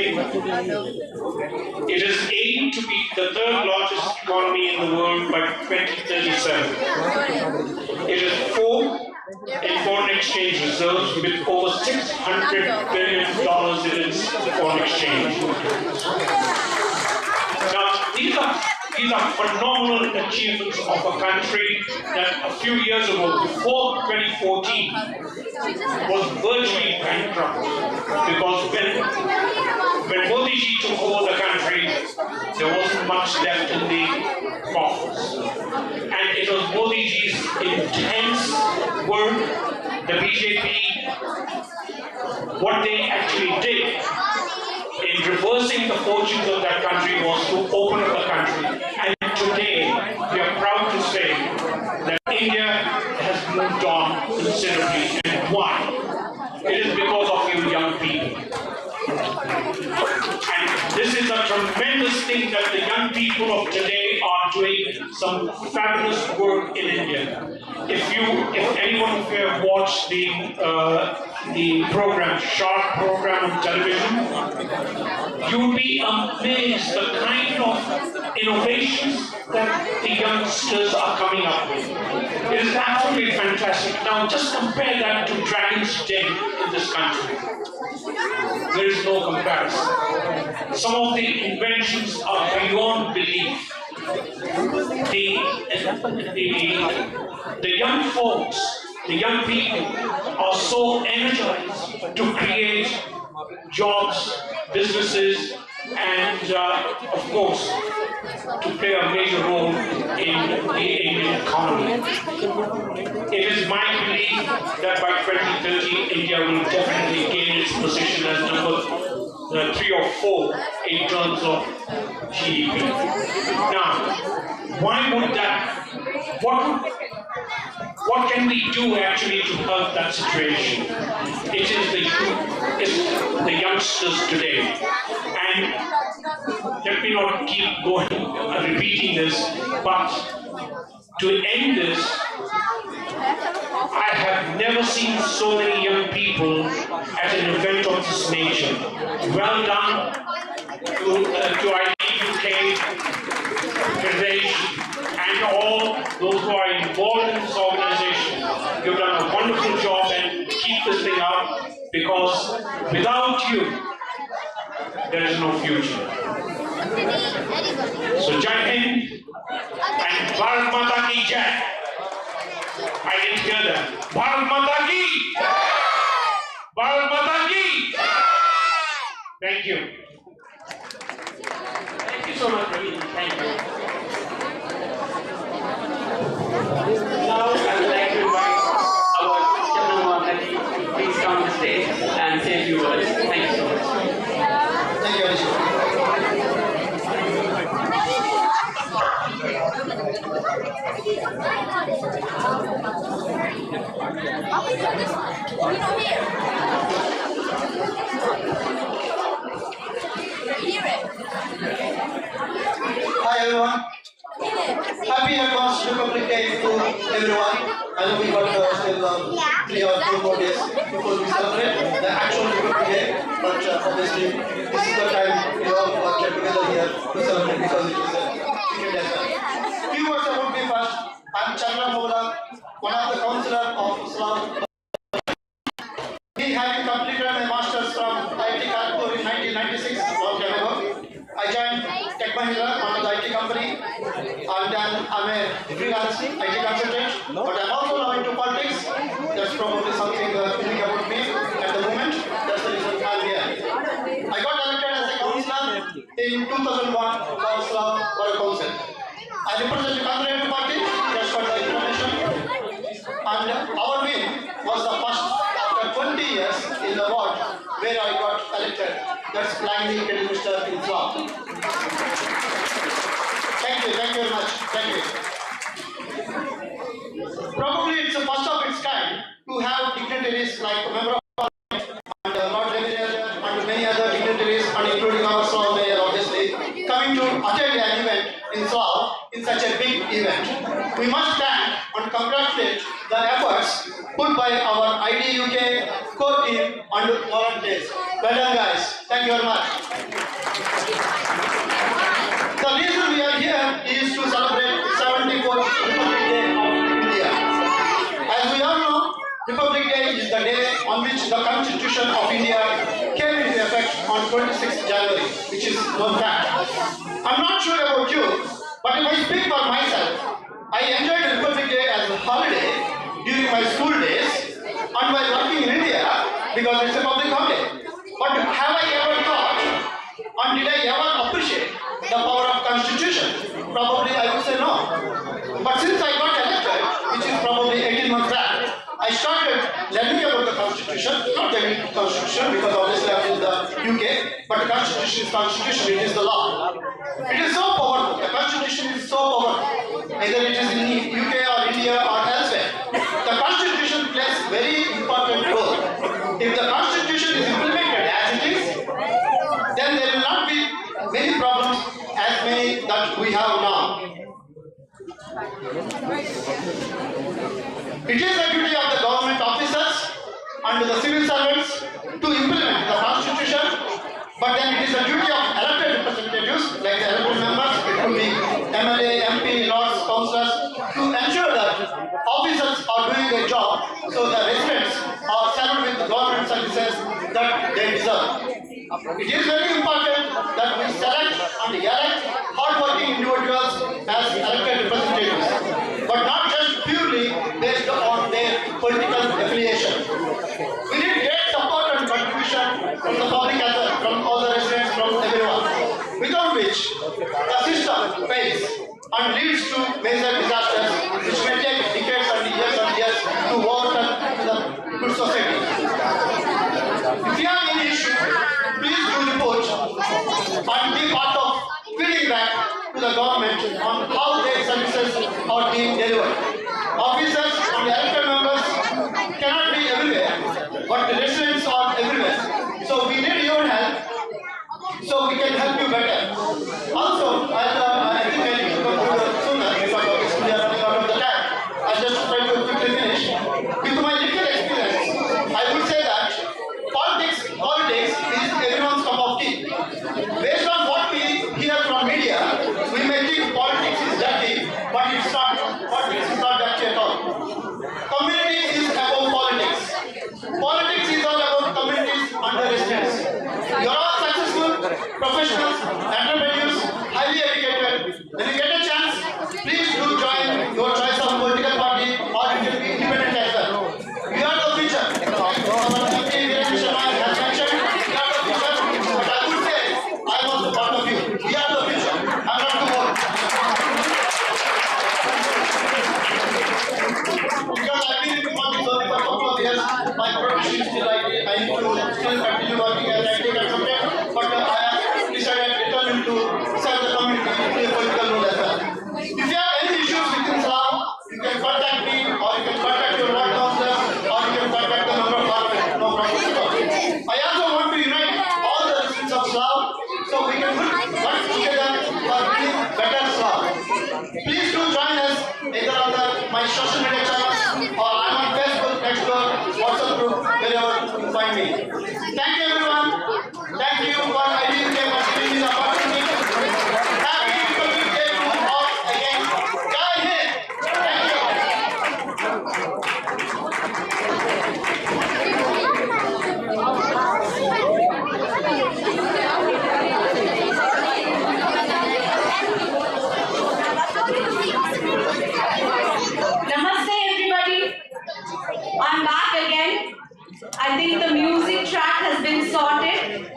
Speaker 9: It is aimed to be the 3rd largest economy in the world by 2037. It is 4th in foreign exchange reserves, with over $600 billion in its foreign exchange. Now, these are phenomenal achievements of a country that a few years ago, before 2014, was virtually bankrupt. Because when Modi ji took over the country, there wasn't much left in the coffers. And it was Modi ji's intense work, the BJP, what they actually did in reversing the fortunes of that country was to open up the country. And today, we are proud to say that India has moved on considerably. And why? It is because of you young people. And this is a tremendous thing that the young people of today
Speaker 20: doing some fabulous work in India. If anyone of you have watched the program, short program on television, you would be amazed the kind of innovations that the youngsters are coming up with. It is absolutely fantastic. Now just compare that to Dragon's Den in this country. There is no comparison. Some of the inventions are beyond belief. The young folks, the young people are so energized to create jobs, businesses, and of course, to play a major role in the Indian economy. It is my belief that by 2030, India will definitely gain its position as number 3 or 4 in terms of GDP. Now, why would that? What can we do actually to help that situation? It is the youth, it's the youngsters today. And let me not keep going repeating this, but to end this, I have never seen so many young people at an event of this nature. Well done to IDUK, and all those who are involved in this organization. You've done a wonderful job and keep this thing up, because without you, there is no future. So Jai Hind and Bharat Mata Ki Jai. I didn't hear that. Bharat Mata Ki! Bharat Mata Ki! Thank you.
Speaker 2: Thank you so much, Ravi. Thank you. Now I would like to invite our Chairman Mohammed to please come on the stage and say a few words. Thank you so much.
Speaker 21: Thank you, Anish. Hi everyone. Happy Advanced Republic Day to everyone. I know we got still 3 or 4 more days before we celebrate the actual Republic Day, but obviously this is the time we all get together here to celebrate, because it is a cricket day. Few words about me first. I am Cllr, one of the councillor of Slough. Me having completed my masters from IDUK in 1996, long time ago. I joined Tech Mahindra, one of the IT company, and then I'm a freelance IT consultant, but I'm also now into politics. That's probably something unique about me at the moment. That's the reason I'm here. I got elected as a councillor in 2001 for Slough Borough Council. I represent the Conservative Party, just for the information, and our win was the first after 20 years in the ward where I got elected. That's Langley Minister in Slough. Thank you very much. Thank you. Probably it's the first of its kind to have dignitaries like a member of Parliament and Lord Raminder and many other dignitaries, and including our Slough Mayor, obviously, coming to attend an event in Slough in such a big event. We must thank and congratulate the efforts put by our IDUK core team and volunteers. Well done, guys. Thank you very much. The reason we are here is to celebrate 74th Republic Day of India. As we all know, Republic Day is the day on which the Constitution of India came into effect on 26th January, which is known fact. I'm not sure about you, but if I speak for myself, I enjoyed Republic Day as a holiday during my school days and while working in India, because it's a public holiday. But have I ever thought, and did I ever appreciate the power of Constitution? Probably I would say no. But since I got elected, which is probably 18 months back, I started learning about the Constitution, not the Indian Constitution, because obviously I'm in the UK, but the Constitution is Constitution, it is the law. It is so powerful, the Constitution is so powerful, either it is in UK or India or elsewhere. The Constitution plays a very important role. If the Constitution is implemented as it is, then there will not be many problems as many that we have now. It is the duty of the government officers and the civil servants to implement the constitution, but then it is the duty of elected representatives, like the elected members, it could be MLA, MP, lords, councillors, to ensure that officers are doing their job so the residents are served with the government services that they deserve. It is very important that we select and elect hard-working individuals as elected representatives, but not just purely based on their political affiliation. We need great support and contribution from the public as well, from all the residents, from everyone, without which the system fails and leads to major disasters which may take decades and years to overturn the good society. If you have any issue, please do report and be part of feeding back to the government on how their services are being delivered. Officers and elected members cannot be everywhere, but the residents are everywhere. So we need your help so we can help you better. Also, I think I need to go sooner because we are running out of the time. I'll just try to quickly finish. With my little experience, I would say that politics is everyone's cup of tea. Based on what we hear from media, we may think politics is dirty, but it's not. Politics is not dirty at all. Community is about politics. Politics is all about communities and the residents. You are all successful, professionals, entrepreneurs, highly educated. When you get a chance, please do join your choice of political party or you can be independent as well. We are the future. Virender Sharma has mentioned, we are the future, but I would say, I am also part of you. We are the future. I'm not the board. Because I've been in politics only for a couple of years, my profession is still IT. I need to still continue working as IT consultant, but I have decided to return to serve the community in a political role as well. If you have any issues within Slough, you can contact me, or you can contact your ward councillor, or you can contact the member of parliament. No problem at all. I also want to unite all the residents of Slough so we can work together for building better Slough. Please do join us either on my social media channels or I'm on Facebook, Nextdoor, WhatsApp group, wherever you find me. Thank you everyone. Thank you for IDUK for giving me the opportunity. Happy Republic Day to all again. Jai Hind. Thank you.
Speaker 19: Namaste everybody. I'm back again. I think the music track has been sorted.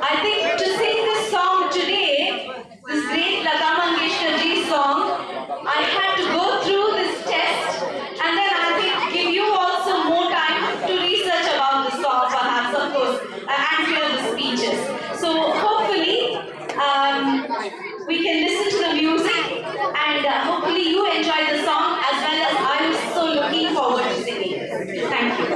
Speaker 19: I think to sing this song today, this great Lata Mangeshkar Ji song, I had to go through this test and then I think give you also more time to research about the song perhaps, of course, and hear the speeches. So hopefully we can listen to the music and hopefully you enjoy the song as well as I was so looking forward to singing. Thank you.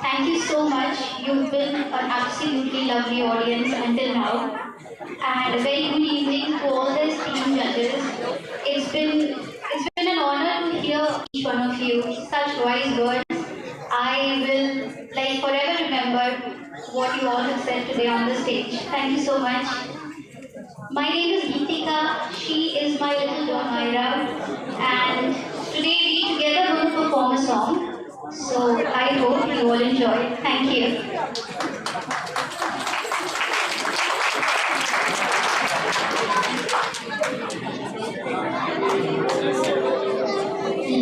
Speaker 4: Thank you so much. You've been an absolutely lovely audience until now. And a very good evening to all the esteemed judges. It's been an honor to hear each one of you such wise words. I will forever remember what you all have said today on the stage. Thank you so much. My name is Geetika. She is my little daughter Myra, and today we together going to perform a song. So I hope you all enjoy. Thank you.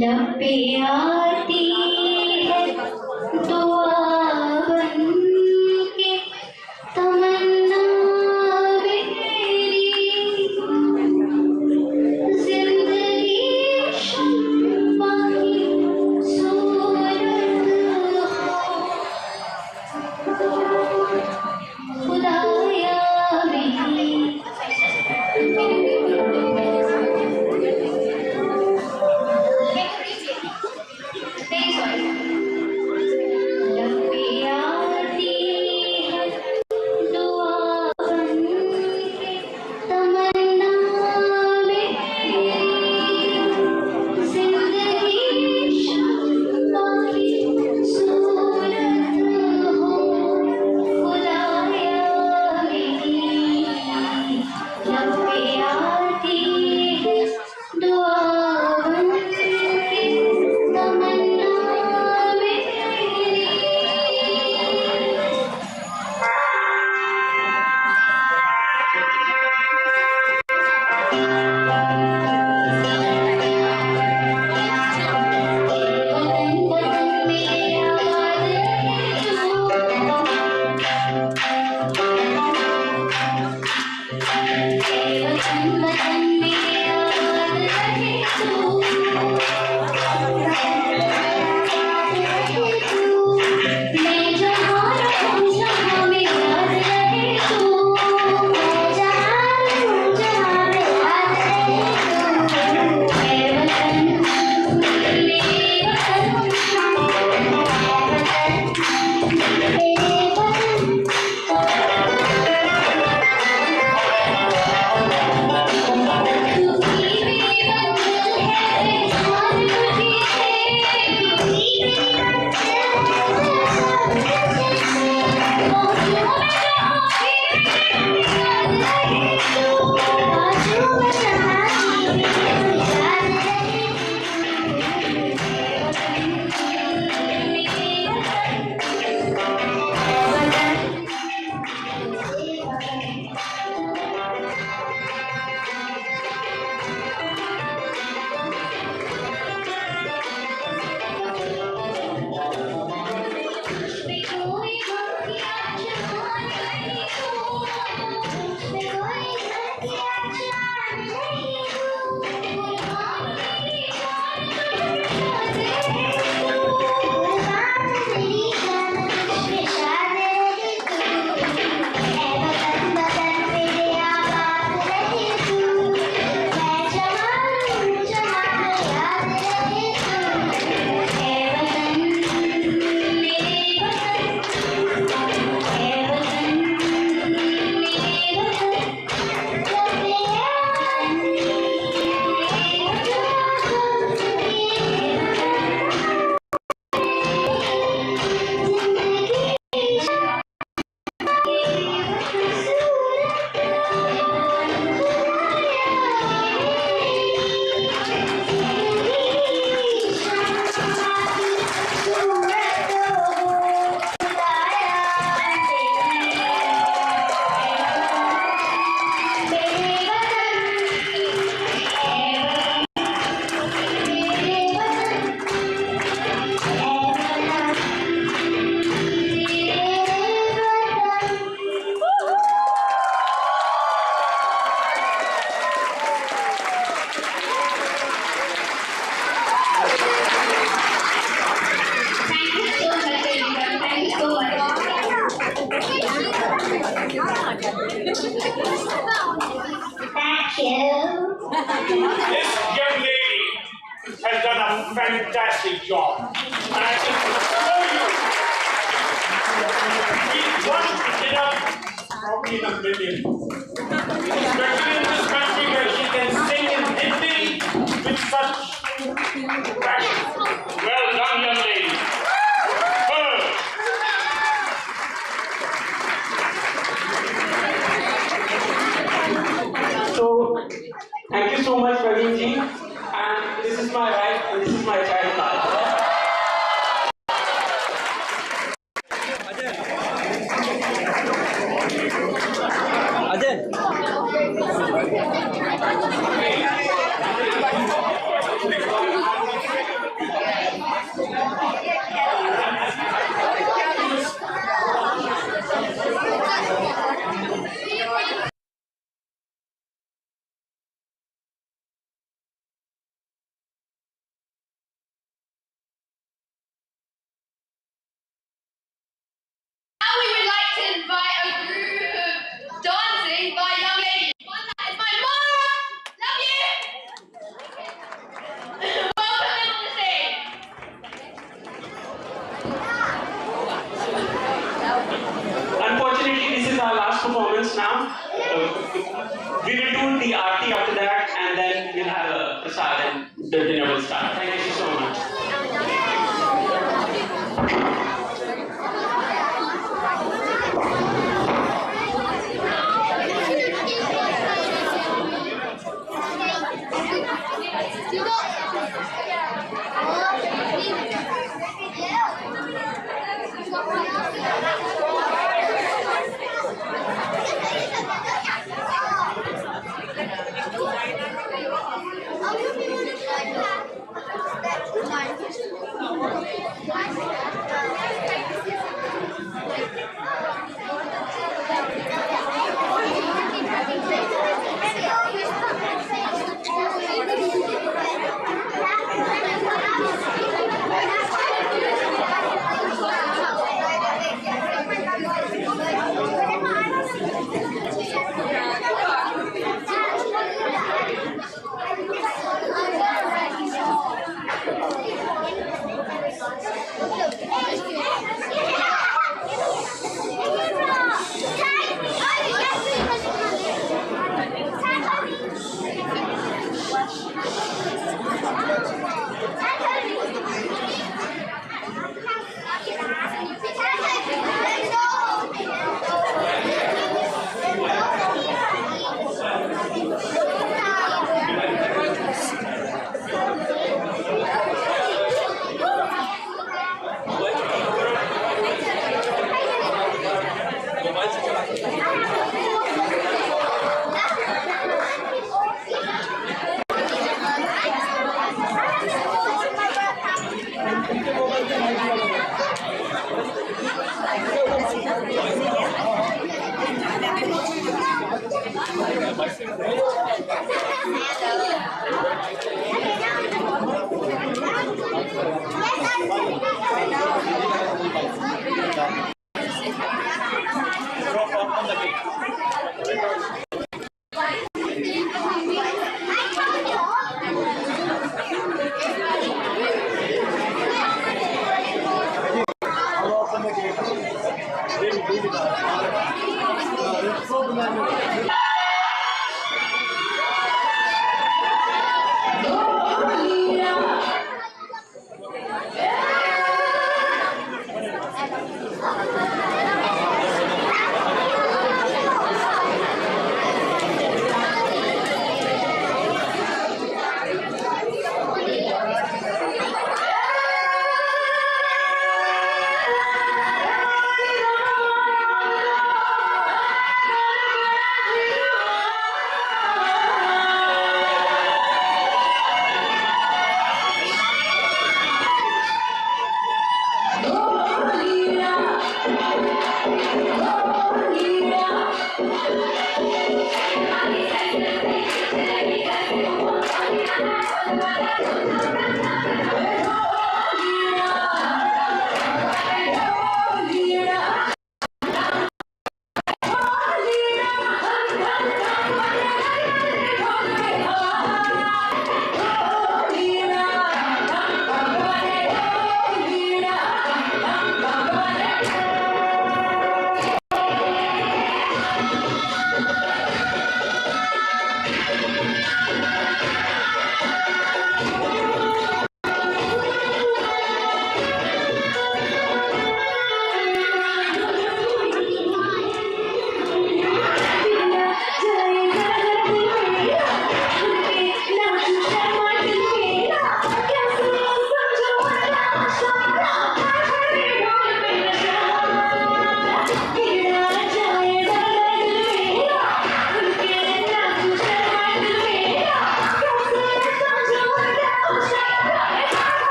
Speaker 4: लब पे आती है दुआ बन के तमन्ना मेरी जिंदगी शम्मा की सूरत हो खुदाया मेरी
Speaker 20: This young lady has done a fantastic job. And I can assure you, want to get up probably in a million. Especially in this country where she can sing in Hindi with such passion. Well done, young lady.
Speaker 2: So, thank you so much, Praveen ji. And this is my wife and this is my child card.
Speaker 11: Now we would like to invite a group of dancing by young ladies. One that is my mom. Love you. Welcome them on the stage.
Speaker 2: Unfortunately, this is our last performance now. We will do the aarti after that, and then we'll have a prasad and the dinner will start. Thank you so much.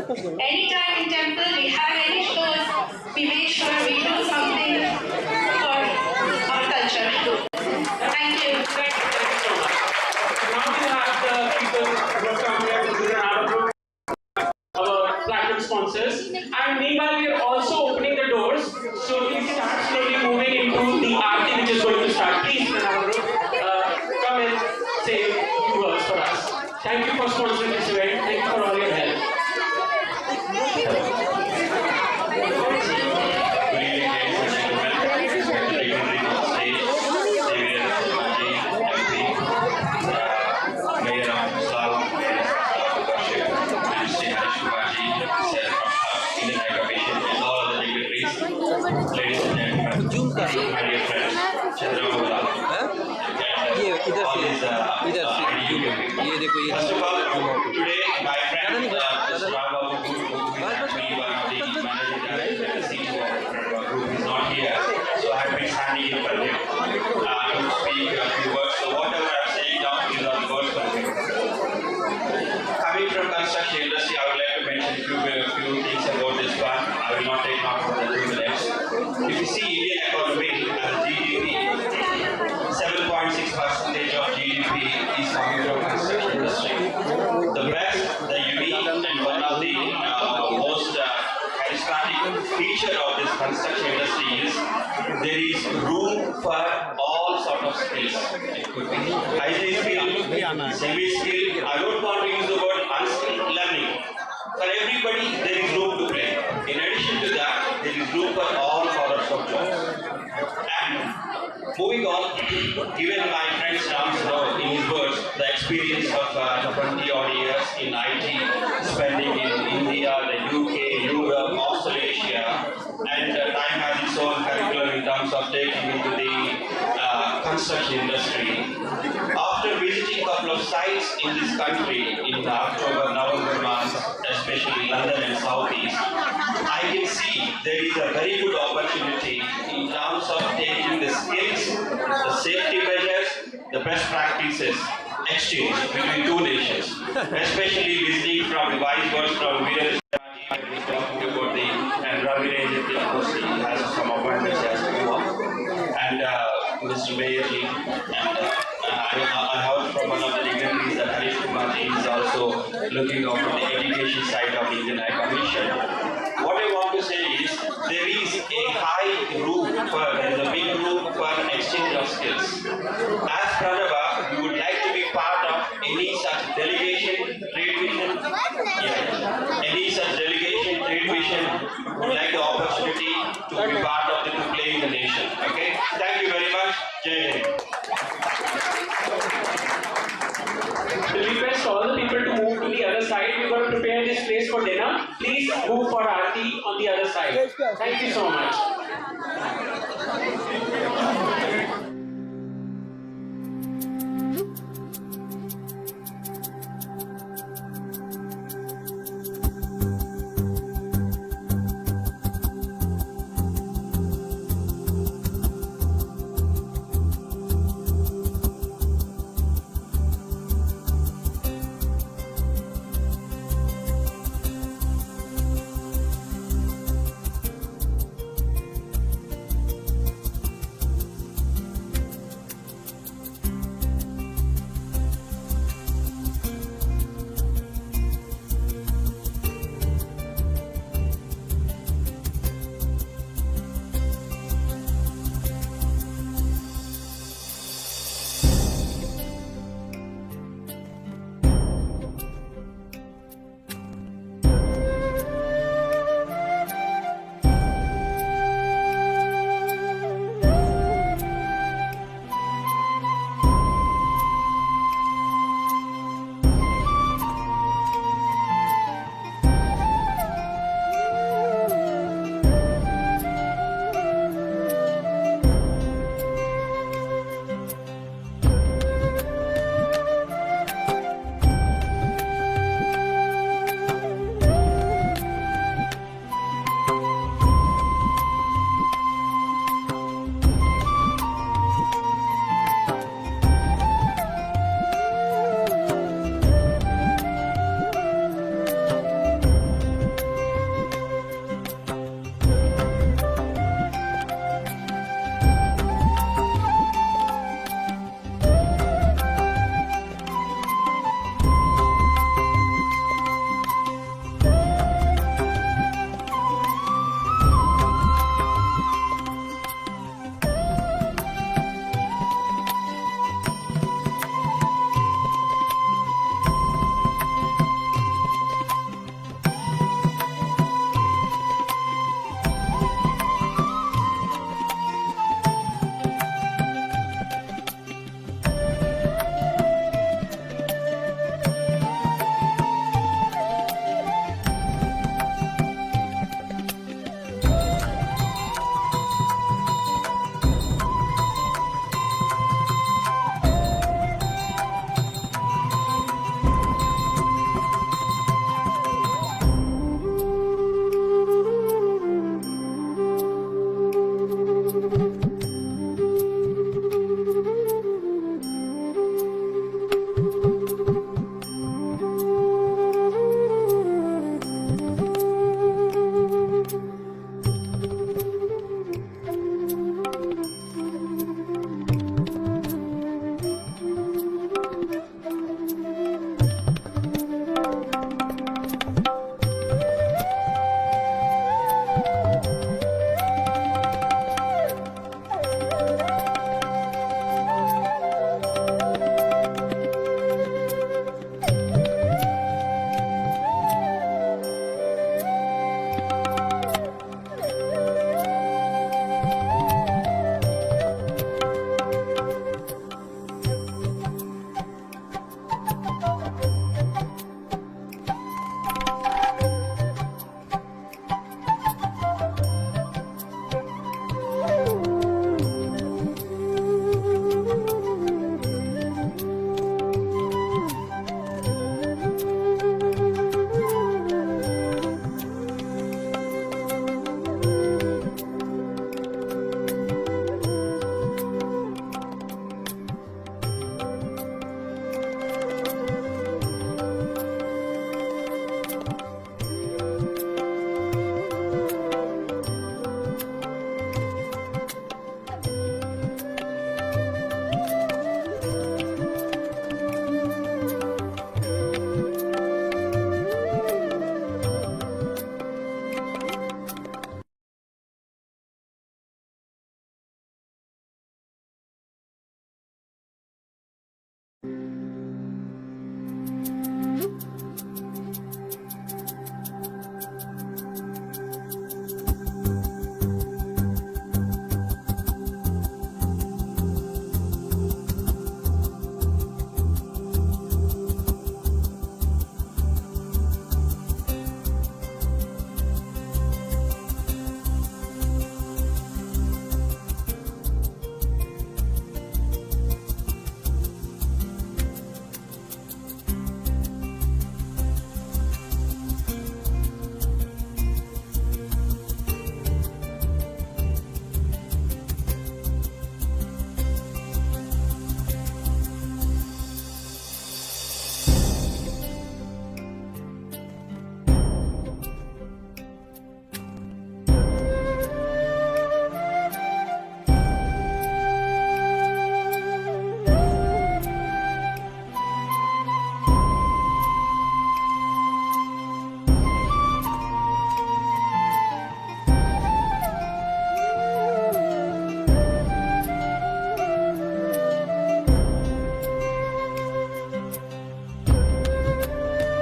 Speaker 19: Anytime in temple we have any shows, we make sure we do something for our culture. Thank you.
Speaker 2: Now we have the people who have come here to do another group, our platinum sponsors. And meanwhile, we are also opening the doors. So we start slowly moving into the aarti which is going to start. Please, another group, come and say a few words for us. Thank you for sponsoring this event. Thank you for all your help.
Speaker 1: First of all, today my friend who is actually one of the managing director and CEO of our group is not here, so I have been standing in for him to speak a few words. So whatever I am saying now, these are the words for him. Coming from construction industry, I would like to mention a few things about this one. I will not take long for the 2 minutes. If you see Indian economy as GDP, 7.6% of GDP is coming from construction industry. The best, the unique, and one of the most charismatic feature of this construction industry is there is room for all sort of skills. It could be IT skill, semi-skill. I don't want to use the word unskilled learning. For everybody, there is room to play. In addition to that, there is room for all sorts of jobs. And moving on, given my friend Sham's in his words, the experience of 20 odd years in IT, spending in India, the UK, Europe, Australasia, and time has its own curriculum in terms of taking into the construction industry. After visiting a couple of sites in this country in October, November months, especially London and Southeast, I can see there is a very good opportunity in terms of taking the skills, the safety measures, the best practices, exchange between two nations, especially listening from the wise words from Virender Sharma Ji when he's talking about the, and Raminder, of course, he has some appointments as well, and Mr. Mayor Ji, and I heard from one of the dignitaries that Dilbagh Ji is also looking after the education side of the Indian High Commission. What I want to say is there is a big room for exchange of skills. As Pranava, you would like to be part of any such delegation, trade mission, any such delegation, trade mission, would like the opportunity to be part of to play in the nation. Okay? Thank you very much. Jai Hind.
Speaker 2: We request all the people to move to the other side. We're going to prepare this place for dinner. Please move for Aarti on the other side. Thank you so much.